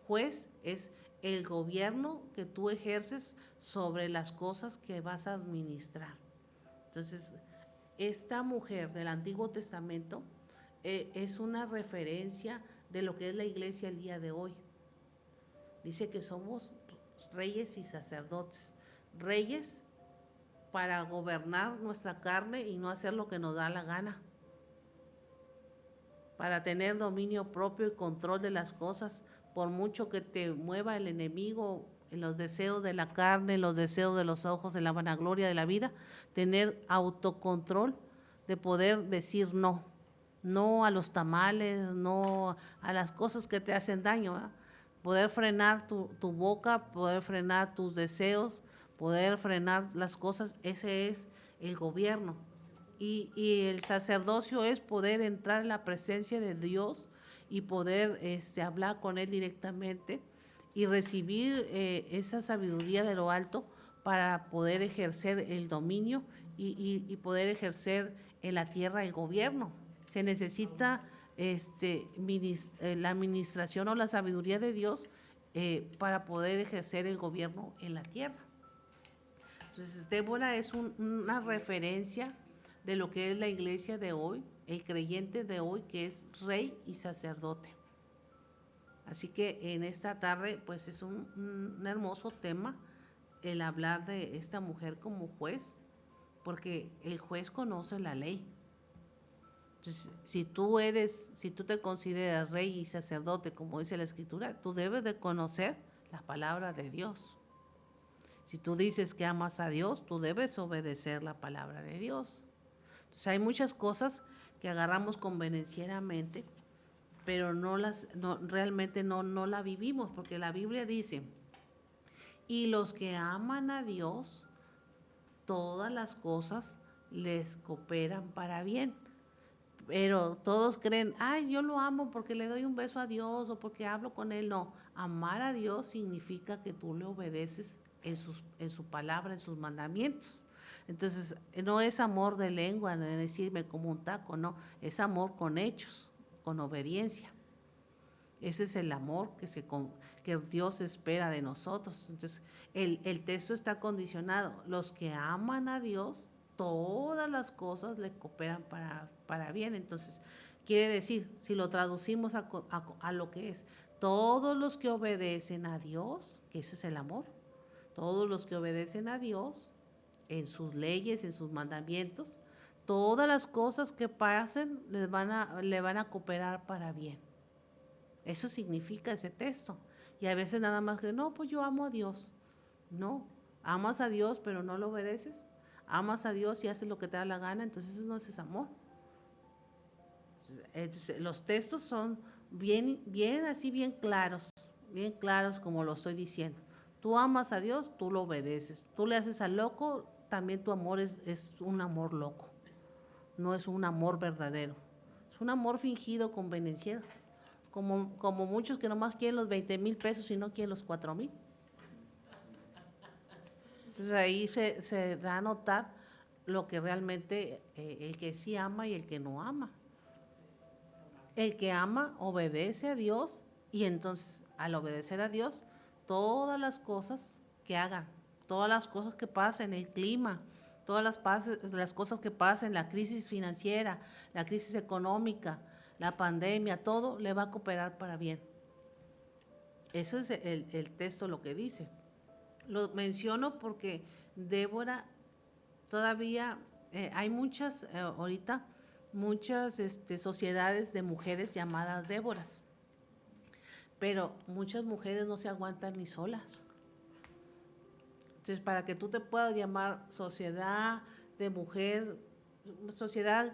Juez es el gobierno que tú ejerces sobre las cosas que vas a administrar. Entonces, esta mujer del Antiguo Testamento es una referencia de lo que es la iglesia el día de hoy. Dice que somos reyes y sacerdotes. Reyes para gobernar nuestra carne y no hacer lo que nos da la gana. Para tener dominio propio y control de las cosas, por mucho que te mueva el enemigo en los deseos de la carne, en los deseos de los ojos, en la vanagloria de la vida, tener autocontrol de poder decir no. No a los tamales, no a las cosas que te hacen daño, ¿verdad? Poder frenar tu boca, poder frenar tus deseos, poder frenar las cosas, ese es el gobierno. Y el sacerdocio es poder entrar en la presencia de Dios y poder hablar con Él directamente y recibir esa sabiduría de lo alto para poder ejercer el dominio y poder ejercer en la tierra el gobierno. Se necesita la administración o la sabiduría de Dios para poder ejercer el gobierno en la tierra. Entonces, Débora es una referencia de lo que es la iglesia de hoy, el creyente de hoy, que es rey y sacerdote. Así que en esta tarde, pues es un hermoso tema el hablar de esta mujer como juez, porque el juez conoce la ley. Entonces, si tú te consideras rey y sacerdote, como dice la Escritura, tú debes de conocer la palabra de Dios. Si tú dices que amas a Dios, tú debes obedecer la palabra de Dios. Entonces, hay muchas cosas que agarramos convenencieramente, pero realmente no la vivimos, porque la Biblia dice, y los que aman a Dios, todas las cosas les cooperan para bien. Pero todos creen, ay, yo lo amo porque le doy un beso a Dios o porque hablo con Él. No, amar a Dios significa que tú le obedeces en su palabra, en sus mandamientos. Entonces, no es amor de lengua, de decirme como un taco, no, es amor con hechos, con obediencia. Ese es el amor que Dios espera de nosotros. Entonces, el texto está condicionado. Los que aman a Dios, todas las cosas le cooperan para bien. Entonces, quiere decir, si lo traducimos a lo que es, todos los que obedecen a Dios, que eso es el amor, todos los que obedecen a Dios en sus leyes, en sus mandamientos, todas las cosas que pasen le van a cooperar para bien. Eso significa ese texto. Y a veces nada más que, no, pues yo amo a Dios. No, amas a Dios pero no lo obedeces. Amas a Dios y haces lo que te da la gana, entonces eso no es amor. Entonces, los textos son bien claros como lo estoy diciendo. Tú amas a Dios, tú lo obedeces. Tú le haces al loco, también tu amor es un amor loco. No es un amor verdadero. Es un amor fingido, convenenciero. Como muchos que nomás quieren los 20,000 pesos y no quieren los 4,000. Entonces ahí se da a notar lo que realmente el que sí ama y el que no ama. El que ama obedece a Dios y entonces al obedecer a Dios, todas las cosas que hagan, todas las cosas que pasen, el clima, todas las cosas que pasen, la crisis financiera, la crisis económica, la pandemia, todo le va a cooperar para bien. Eso es el texto lo que dice. Lo menciono porque Débora todavía hay muchas, ahorita, muchas sociedades de mujeres llamadas Déboras, pero muchas mujeres no se aguantan ni solas. Entonces, para que tú te puedas llamar sociedad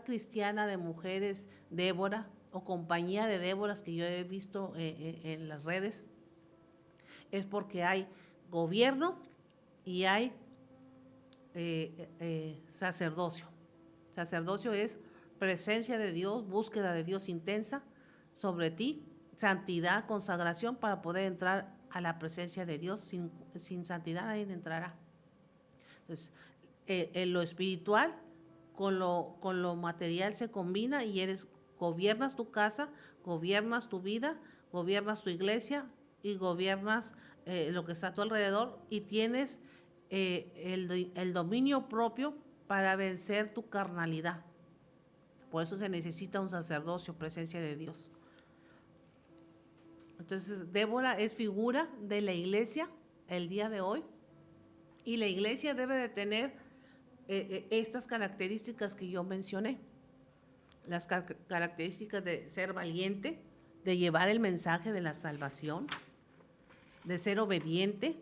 cristiana de mujeres Débora, o compañía de Déboras que yo he visto en las redes, es porque hay gobierno y hay sacerdocio. Sacerdocio es presencia de Dios, búsqueda de Dios intensa sobre ti, santidad, consagración para poder entrar a la presencia de Dios. Sin santidad nadie entrará. Entonces, lo espiritual con lo material se combina y gobiernas tu casa, gobiernas tu vida, gobiernas tu iglesia y gobiernas lo que está a tu alrededor y tienes el dominio propio para vencer tu carnalidad. Por eso se necesita un sacerdocio, presencia de Dios. Entonces, Débora es figura de la iglesia el día de hoy y la iglesia debe de tener estas características que yo mencioné. Las características de ser valiente, de llevar el mensaje de la salvación, de ser obediente,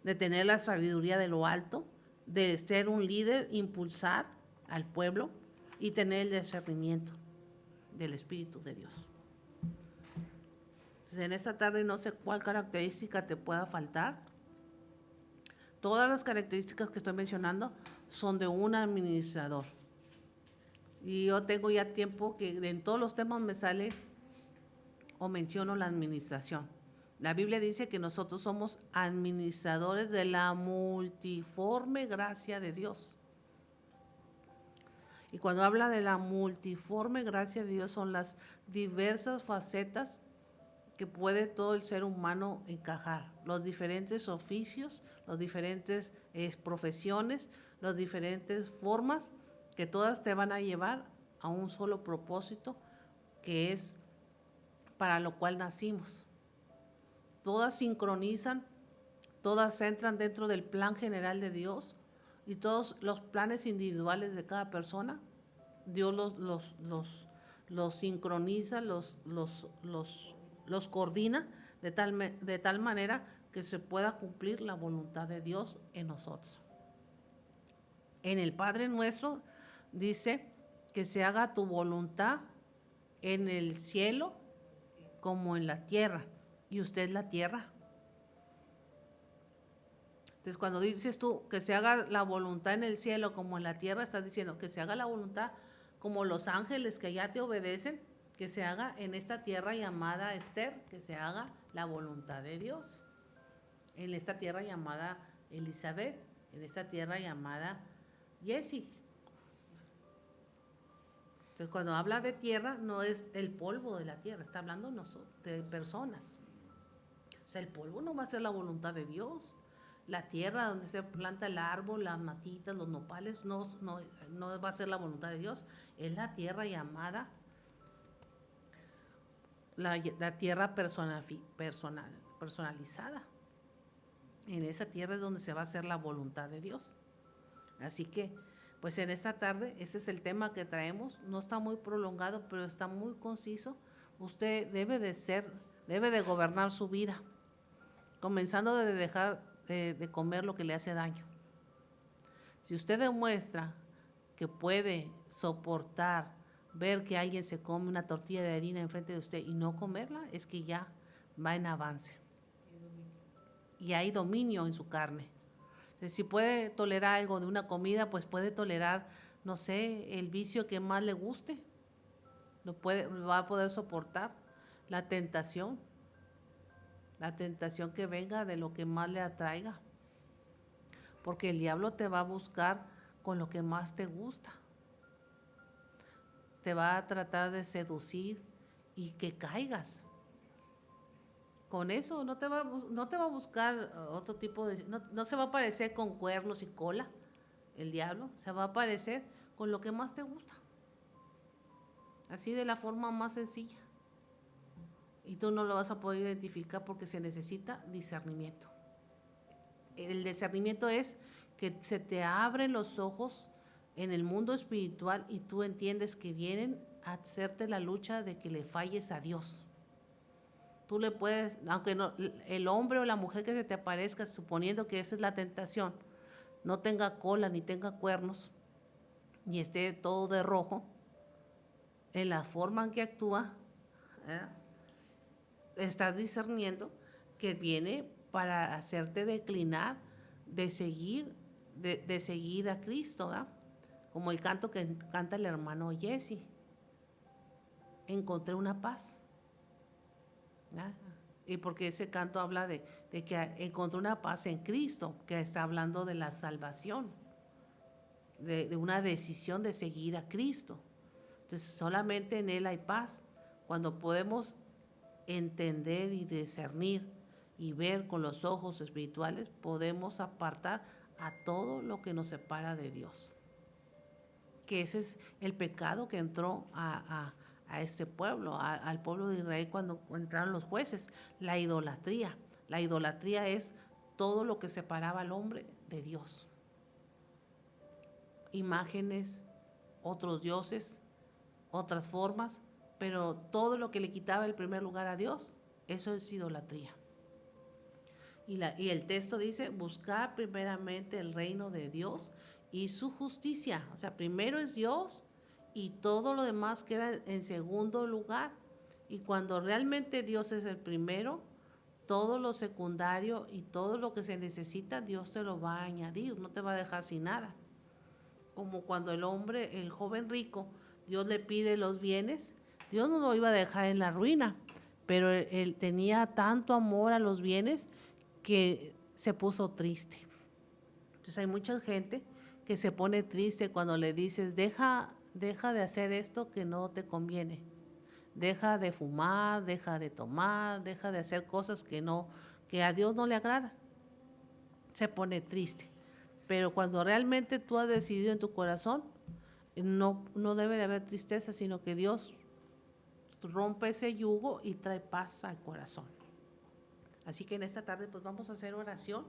de tener la sabiduría de lo alto, de ser un líder, impulsar al pueblo y tener el discernimiento del Espíritu de Dios. Entonces, en esta tarde no sé cuál característica te pueda faltar. Todas las características que estoy mencionando son de un administrador. Y yo tengo ya tiempo que en todos los temas me sale o menciono la administración. La Biblia dice que nosotros somos administradores de la multiforme gracia de Dios. Y cuando habla de la multiforme gracia de Dios son las diversas facetas que puede todo el ser humano encajar, los diferentes oficios, las diferentes profesiones, las diferentes formas que todas te van a llevar a un solo propósito que es para lo cual nacimos. Todas sincronizan, todas entran dentro del plan general de Dios y todos los planes individuales de cada persona, Dios los sincroniza, los coordina de tal manera que se pueda cumplir la voluntad de Dios en nosotros. En el Padre Nuestro dice que se haga tu voluntad en el cielo como en la tierra. Y usted es la tierra. Entonces, cuando dices tú que se haga la voluntad en el cielo como en la tierra, estás diciendo que se haga la voluntad como los ángeles que ya te obedecen, que se haga en esta tierra llamada Esther, que se haga la voluntad de Dios. En esta tierra llamada Elizabeth, en esa tierra llamada Jessie. Entonces, cuando habla de tierra, no es el polvo de la tierra, está hablando de personas. O sea, el polvo no va a ser la voluntad de Dios. La tierra donde se planta el árbol, las matitas, los nopales, no va a ser la voluntad de Dios. Es la tierra llamada, la tierra personalizada. En esa tierra es donde se va a hacer la voluntad de Dios. Así que, pues en esta tarde, ese es el tema que traemos. No está muy prolongado, pero está muy conciso. Usted debe de gobernar su vida, comenzando de dejar de comer lo que le hace daño. Si usted demuestra que puede soportar ver que alguien se come una tortilla de harina enfrente de usted y no comerla, es que ya va en avance. Y hay dominio en su carne. Si puede tolerar algo de una comida, pues puede tolerar, no sé, el vicio que más le guste. Va a poder soportar la tentación que venga de lo que más le atraiga. Porque el diablo te va a buscar con lo que más te gusta. Te va a tratar de seducir y que caigas. Con eso no te va a buscar otro tipo de... No se va a aparecer con cuernos y cola, el diablo. Se va a aparecer con lo que más te gusta. Así, de la forma más sencilla. Y tú no lo vas a poder identificar porque se necesita discernimiento. El discernimiento es que se te abren los ojos en el mundo espiritual y tú entiendes que vienen a hacerte la lucha de que le falles a Dios. Tú le puedes, aunque no, el hombre o la mujer que se te aparezca, suponiendo que esa es la tentación, no tenga cola ni tenga cuernos, ni esté todo de rojo, en la forma en que actúa, estás discerniendo que viene para hacerte declinar de seguir a Cristo, ¿verdad? Como el canto que canta el hermano Jesse. Encontré una paz. ¿verdad? Y porque ese canto habla de que encontré una paz en Cristo, que está hablando de la salvación, de una decisión de seguir a Cristo. Entonces, solamente en Él hay paz. Cuando podemos entender y discernir y ver con los ojos espirituales, podemos apartar a todo lo que nos separa de Dios. Que ese es el pecado que entró a este pueblo, al pueblo de Israel cuando entraron los jueces, la idolatría. La idolatría es todo lo que separaba al hombre de Dios. Imágenes, otros dioses, otras formas, pero todo lo que le quitaba el primer lugar a Dios, eso es idolatría. Y el texto dice, buscar primeramente el reino de Dios y su justicia. O sea, primero es Dios y todo lo demás queda en segundo lugar. Y cuando realmente Dios es el primero, todo lo secundario y todo lo que se necesita, Dios te lo va a añadir, no te va a dejar sin nada. Como cuando el joven rico, Dios le pide los bienes, Dios no lo iba a dejar en la ruina, pero él tenía tanto amor a los bienes que se puso triste. Entonces hay mucha gente que se pone triste cuando le dices, deja de hacer esto que no te conviene. Deja de fumar, deja de tomar, deja de hacer cosas que a Dios no le agrada. Se pone triste. Pero cuando realmente tú has decidido en tu corazón, no debe de haber tristeza, sino que Dios rompe ese yugo y trae paz al corazón. Así que en esta tarde pues vamos a hacer oración.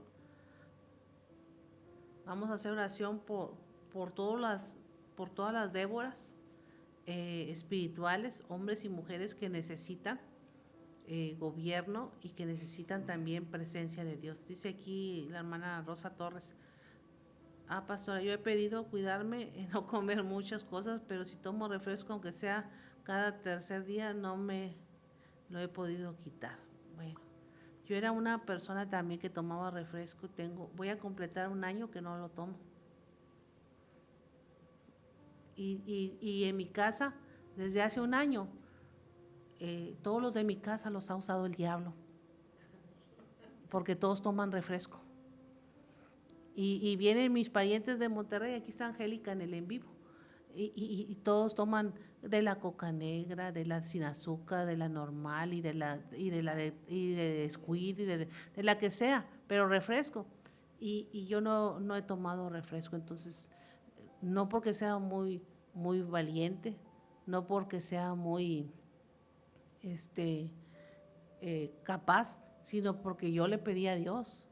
Vamos a hacer oración por todas las Déboras espirituales, hombres y mujeres que necesitan gobierno y que necesitan también presencia de Dios. Dice aquí la hermana Rosa Torres, pastora, yo he pedido cuidarme y no comer muchas cosas, pero si tomo refresco, aunque sea cada tercer día, no me lo he podido quitar. Bueno, yo era una persona también que tomaba refresco, voy a completar un año que no lo tomo. Y en mi casa, desde hace un año, todos los de mi casa los ha usado el diablo, porque todos toman refresco. Y vienen mis parientes de Monterrey, aquí está Angélica en el en vivo. Y todos toman de la coca negra, de la sin azúcar, de la normal y de squid de la que sea, pero refresco. Y yo no he tomado refresco, entonces no porque sea muy valiente, no porque sea muy capaz, sino porque yo le pedí a Dios.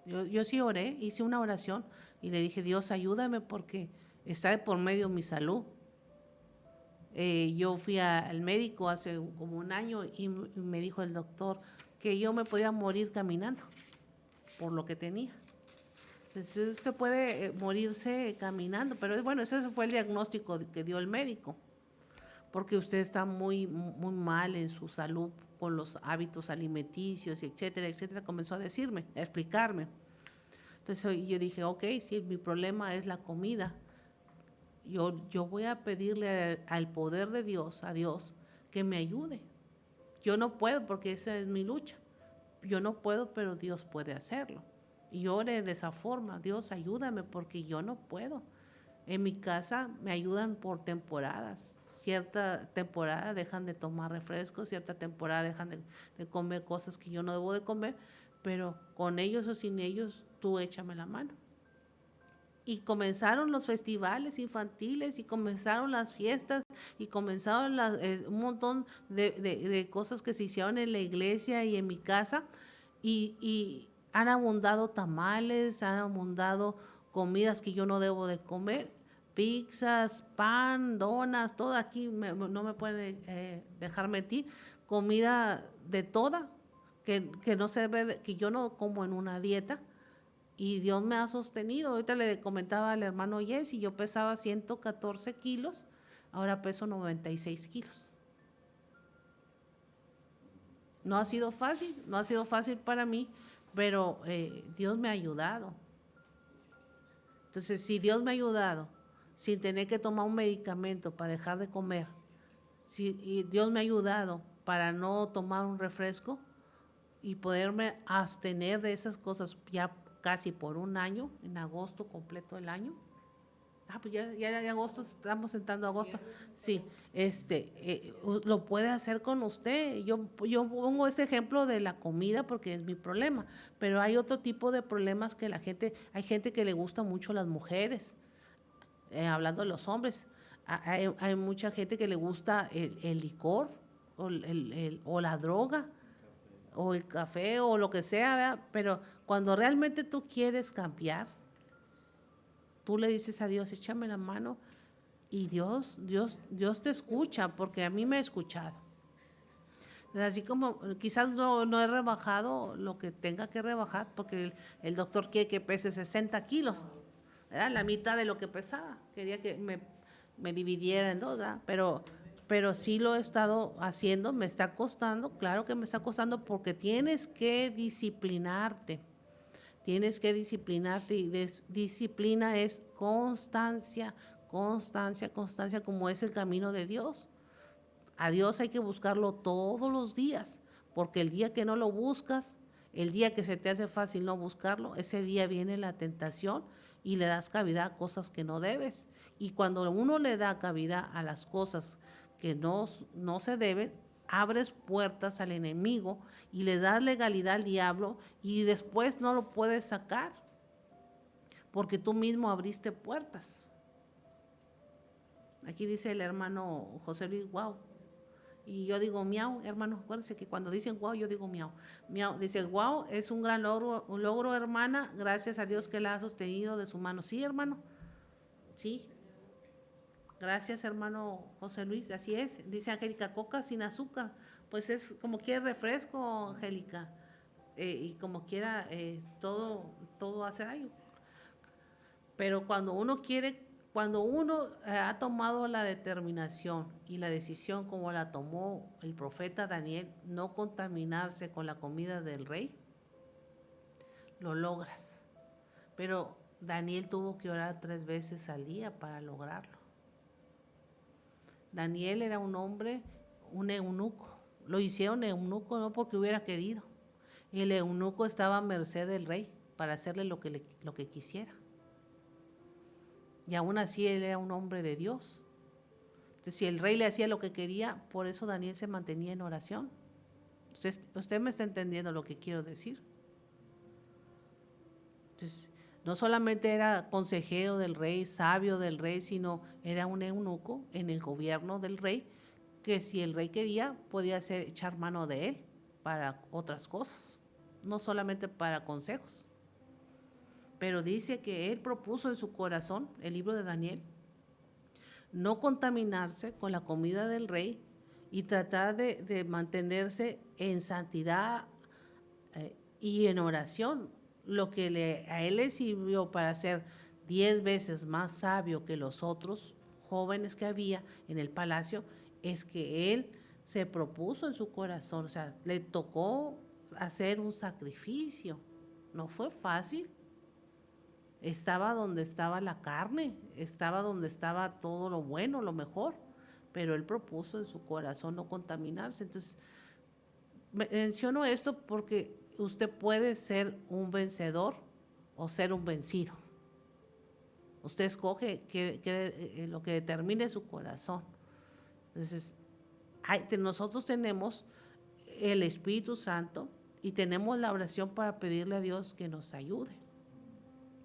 Yo sí oré, hice una oración y le dije, Dios, ayúdame porque está de por medio mi salud. Yo fui al médico hace como un año y me dijo el doctor que yo me podía morir caminando por lo que tenía. Entonces, usted puede morirse caminando, pero bueno, ese fue el diagnóstico que dio el médico, porque usted está muy mal en su salud con los hábitos alimenticios, etcétera, etcétera. Comenzó a decirme, a explicarme. Entonces yo dije, ok, si mi problema es la comida, yo voy a pedirle al poder de Dios, a Dios, que me ayude. Yo no puedo porque esa es mi lucha. Yo no puedo, pero Dios puede hacerlo. Y yo oré de esa forma, Dios ayúdame porque yo no puedo. En mi casa me ayudan por temporadas. Cierta temporada dejan de tomar refrescos, cierta temporada dejan de comer cosas que yo no debo de comer, pero con ellos o sin ellos, tú échame la mano. Y comenzaron los festivales infantiles y comenzaron las fiestas y comenzaron un montón de cosas que se hicieron en la iglesia y en mi casa y han abundado tamales, han abundado comidas que yo no debo de comer, pizzas, pan, donas, todo aquí no me pueden dejar mentir, comida de toda que no se debe, que yo no como en una dieta. Y Dios me ha sostenido. Ahorita le comentaba al hermano Jesse, yo pesaba 114 kilos, ahora peso 96 kilos. No ha sido fácil para mí, pero Dios me ha ayudado. Entonces, si Dios me ha ayudado sin tener que tomar un medicamento para dejar de comer, y Dios me ha ayudado para no tomar un refresco y poderme abstener de esas cosas ya casi por un año, en agosto completo el año. Pues ya de agosto, estamos entrando a agosto. Sí, lo puede hacer con usted. Yo pongo ese ejemplo de la comida porque es mi problema, pero hay otro tipo de problemas que hay gente que le gusta mucho las mujeres, hablando de los hombres. Hay mucha gente que le gusta el licor o la droga o el café o lo que sea, ¿verdad? Pero cuando realmente tú quieres cambiar, tú le dices a Dios, échame la mano y Dios te escucha, porque a mí me ha escuchado. Entonces, así como quizás no he rebajado lo que tenga que rebajar, porque el doctor quiere que pese 60 kilos, ¿verdad? La mitad de lo que pesaba, quería que me dividiera en dos, ¿verdad? Pero sí lo he estado haciendo, me está costando, claro que me está costando porque tienes que disciplinarte y disciplina es constancia, como es el camino de Dios. A Dios hay que buscarlo todos los días, porque el día que no lo buscas, el día que se te hace fácil no buscarlo, ese día viene la tentación y le das cavidad a cosas que no debes. Y cuando uno le da cavidad a las cosas que no se deben, abres puertas al enemigo y le das legalidad al diablo y después no lo puedes sacar porque tú mismo abriste puertas. Aquí dice el hermano José Luis, wow. Y yo digo miau, hermano, acuérdense que cuando dicen wow, yo digo miau. Miau, dice wow, es un gran logro, hermana, gracias a Dios que la ha sostenido de su mano. Sí, hermano, sí. Gracias, hermano José Luis, así es. Dice Angélica, coca sin azúcar. Pues es como quiera refresco, Angélica. Y como quiera, todo hace daño. Pero cuando uno ha tomado la determinación y la decisión como la tomó el profeta Daniel, no contaminarse con la comida del rey, lo logras. Pero Daniel tuvo que orar 3 veces al día para lograrlo. Daniel era un hombre, un eunuco. Lo hicieron eunuco no porque hubiera querido. El eunuco estaba a merced del rey. para hacerle lo que quisiera. Y aún así él era un hombre de Dios. Entonces, si el rey le hacía lo que quería, por eso Daniel se mantenía en oración. Usted me está entendiendo lo que quiero decir. Entonces, no solamente era consejero del rey, sabio del rey, sino era un eunuco en el gobierno del rey, que si el rey quería, podía echar mano de él para otras cosas, no solamente para consejos. Pero dice que él propuso en su corazón, el libro de Daniel, no contaminarse con la comida del rey y tratar de mantenerse en santidad y en oración, lo que a él le sirvió para ser 10 veces más sabio que los otros jóvenes que había en el palacio, es que él se propuso en su corazón, o sea, le tocó hacer un sacrificio. No fue fácil. Estaba donde estaba la carne, estaba donde estaba todo lo bueno, lo mejor, pero él propuso en su corazón no contaminarse. Entonces, menciono esto porque usted puede ser un vencedor o ser un vencido. Usted escoge lo que determine su corazón. Entonces, nosotros tenemos el Espíritu Santo y tenemos la oración para pedirle a Dios que nos ayude.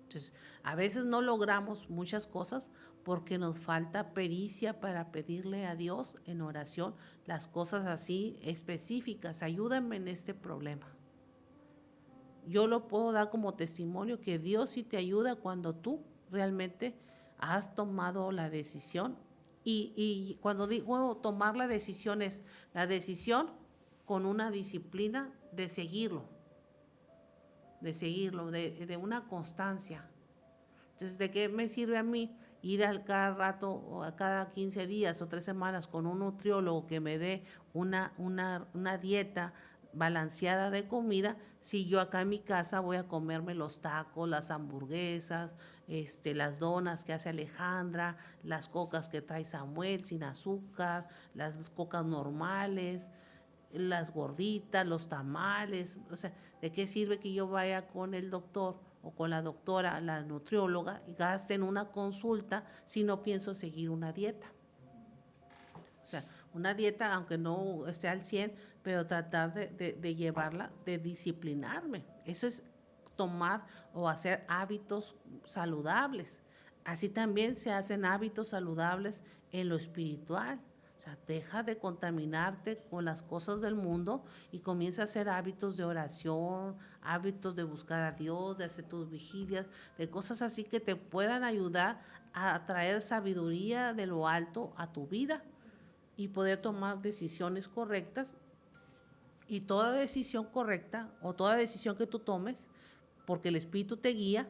Entonces, a veces no logramos muchas cosas porque nos falta pericia para pedirle a Dios en oración las cosas así específicas. Ayúdame en este problema. Yo lo puedo dar como testimonio que Dios sí te ayuda cuando tú realmente has tomado la decisión. Y cuando digo tomar la decisión, es la decisión con una disciplina de seguirlo, de una constancia. Entonces, ¿de qué me sirve a mí ir al cada rato o a cada 15 días o 3 semanas con un nutriólogo que me dé una dieta balanceada de comida si yo acá en mi casa voy a comerme los tacos, las hamburguesas, las donas que hace Alejandra, las cocas que trae Samuel sin azúcar, las cocas normales, las gorditas, los tamales? O sea, ¿de qué sirve que yo vaya con el doctor o con la doctora, la nutrióloga, y gaste en una consulta si no pienso seguir una dieta? O sea, una dieta, aunque no esté al 100, pero tratar de llevarla, de disciplinarme. Eso es tomar o hacer hábitos saludables. Así también se hacen hábitos saludables en lo espiritual. O sea, deja de contaminarte con las cosas del mundo y comienza a hacer hábitos de oración, hábitos de buscar a Dios, de hacer tus vigilias, de cosas así que te puedan ayudar a traer sabiduría de lo alto a tu vida y poder tomar decisiones correctas. Y toda decisión correcta o toda decisión que tú tomes, porque el Espíritu te guía,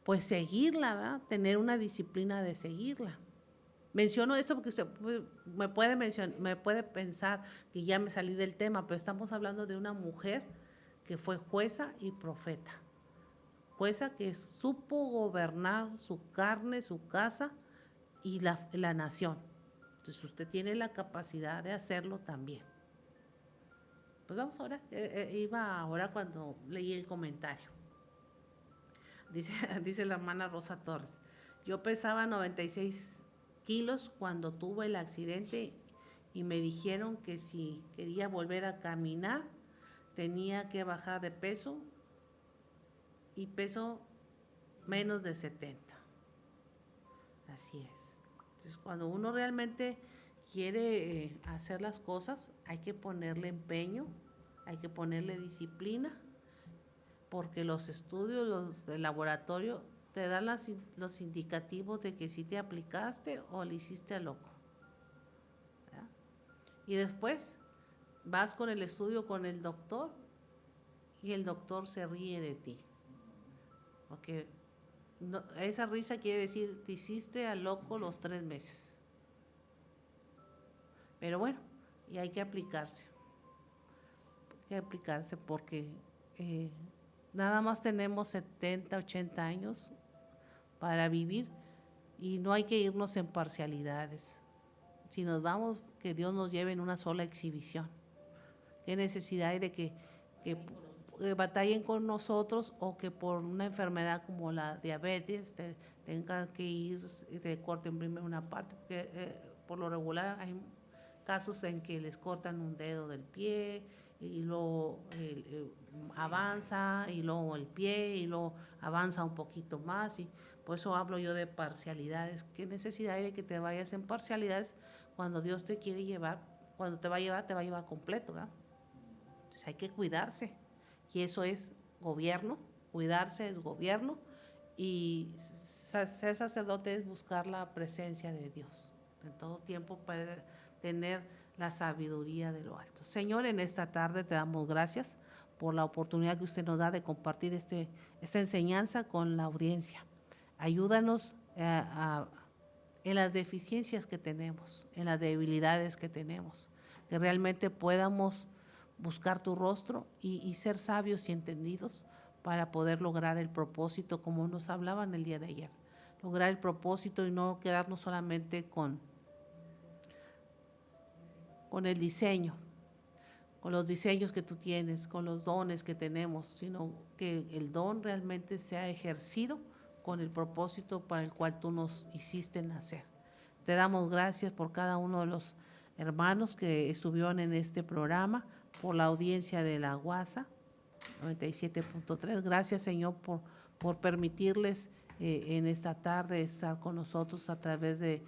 pues seguirla, ¿verdad? Tener una disciplina de seguirla. Menciono esto porque usted me puede pensar que ya me salí del tema, pero estamos hablando de una mujer que fue jueza y profeta. Jueza que supo gobernar su carne, su casa y la nación. Entonces usted tiene la capacidad de hacerlo también. Pues vamos ahora. Iba ahora cuando leí el comentario. Dice la hermana Rosa Torres: yo pesaba 96 kilos cuando tuve el accidente y me dijeron que si quería volver a caminar tenía que bajar de peso y peso menos de 70. Así es. Entonces, cuando uno realmente quiere hacer las cosas, hay que ponerle empeño, hay que ponerle disciplina, porque los estudios, los de laboratorio, te dan los indicativos de que si te aplicaste o le hiciste a loco. ¿Verdad? Y después vas con el estudio con el doctor y el doctor se ríe de ti. Porque no, esa risa quiere decir, te hiciste a loco los 3 meses. Pero bueno, y hay que aplicarse. Hay que aplicarse porque nada más tenemos 70, 80 años para vivir y no hay que irnos en parcialidades. Si nos vamos, que Dios nos lleve en una sola exhibición. ¿Qué necesidad hay de que batallen con nosotros o que por una enfermedad como la diabetes tengan que ir y te corten primero una parte, porque por lo regular hay casos en que les cortan un dedo del pie y luego avanza y luego el pie y luego avanza un poquito más, y por eso hablo yo de parcialidades. ¿Qué necesidad hay de que te vayas en parcialidades cuando Dios te quiere llevar? Cuando te va a llevar completo, ¿verdad? Entonces hay que cuidarse, y eso es gobierno. Cuidarse es gobierno, y ser sacerdote es buscar la presencia de Dios en todo tiempo para tener la sabiduría de lo alto. Señor, en esta tarde te damos gracias por la oportunidad que usted nos da de compartir esta enseñanza con la audiencia. Ayúdanos en las deficiencias que tenemos, en las debilidades que tenemos, que realmente podamos buscar tu rostro y ser sabios y entendidos para poder lograr el propósito, como nos hablaban el día de ayer. Lograr el propósito y no quedarnos solamente con el diseño, con los diseños que tú tienes, con los dones que tenemos, sino que el don realmente sea ejercido con el propósito para el cual tú nos hiciste nacer. Te damos gracias por cada uno de los hermanos que estuvieron en este programa, por la audiencia de la UASA 97.3. Gracias, Señor, por permitirles en esta tarde estar con nosotros a través de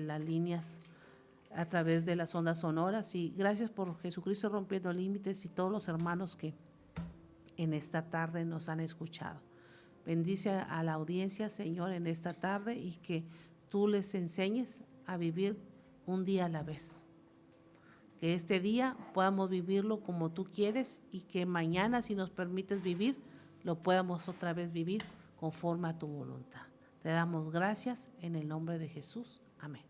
las líneas, a través de las ondas sonoras. Y gracias por Jesucristo rompiendo límites y todos los hermanos que en esta tarde nos han escuchado. Bendice a la audiencia, Señor, en esta tarde, y que tú les enseñes a vivir un día a la vez. Que este día podamos vivirlo como tú quieres, y que mañana, si nos permites vivir, lo podamos otra vez vivir conforme a tu voluntad. Te damos gracias en el nombre de Jesús. Amén.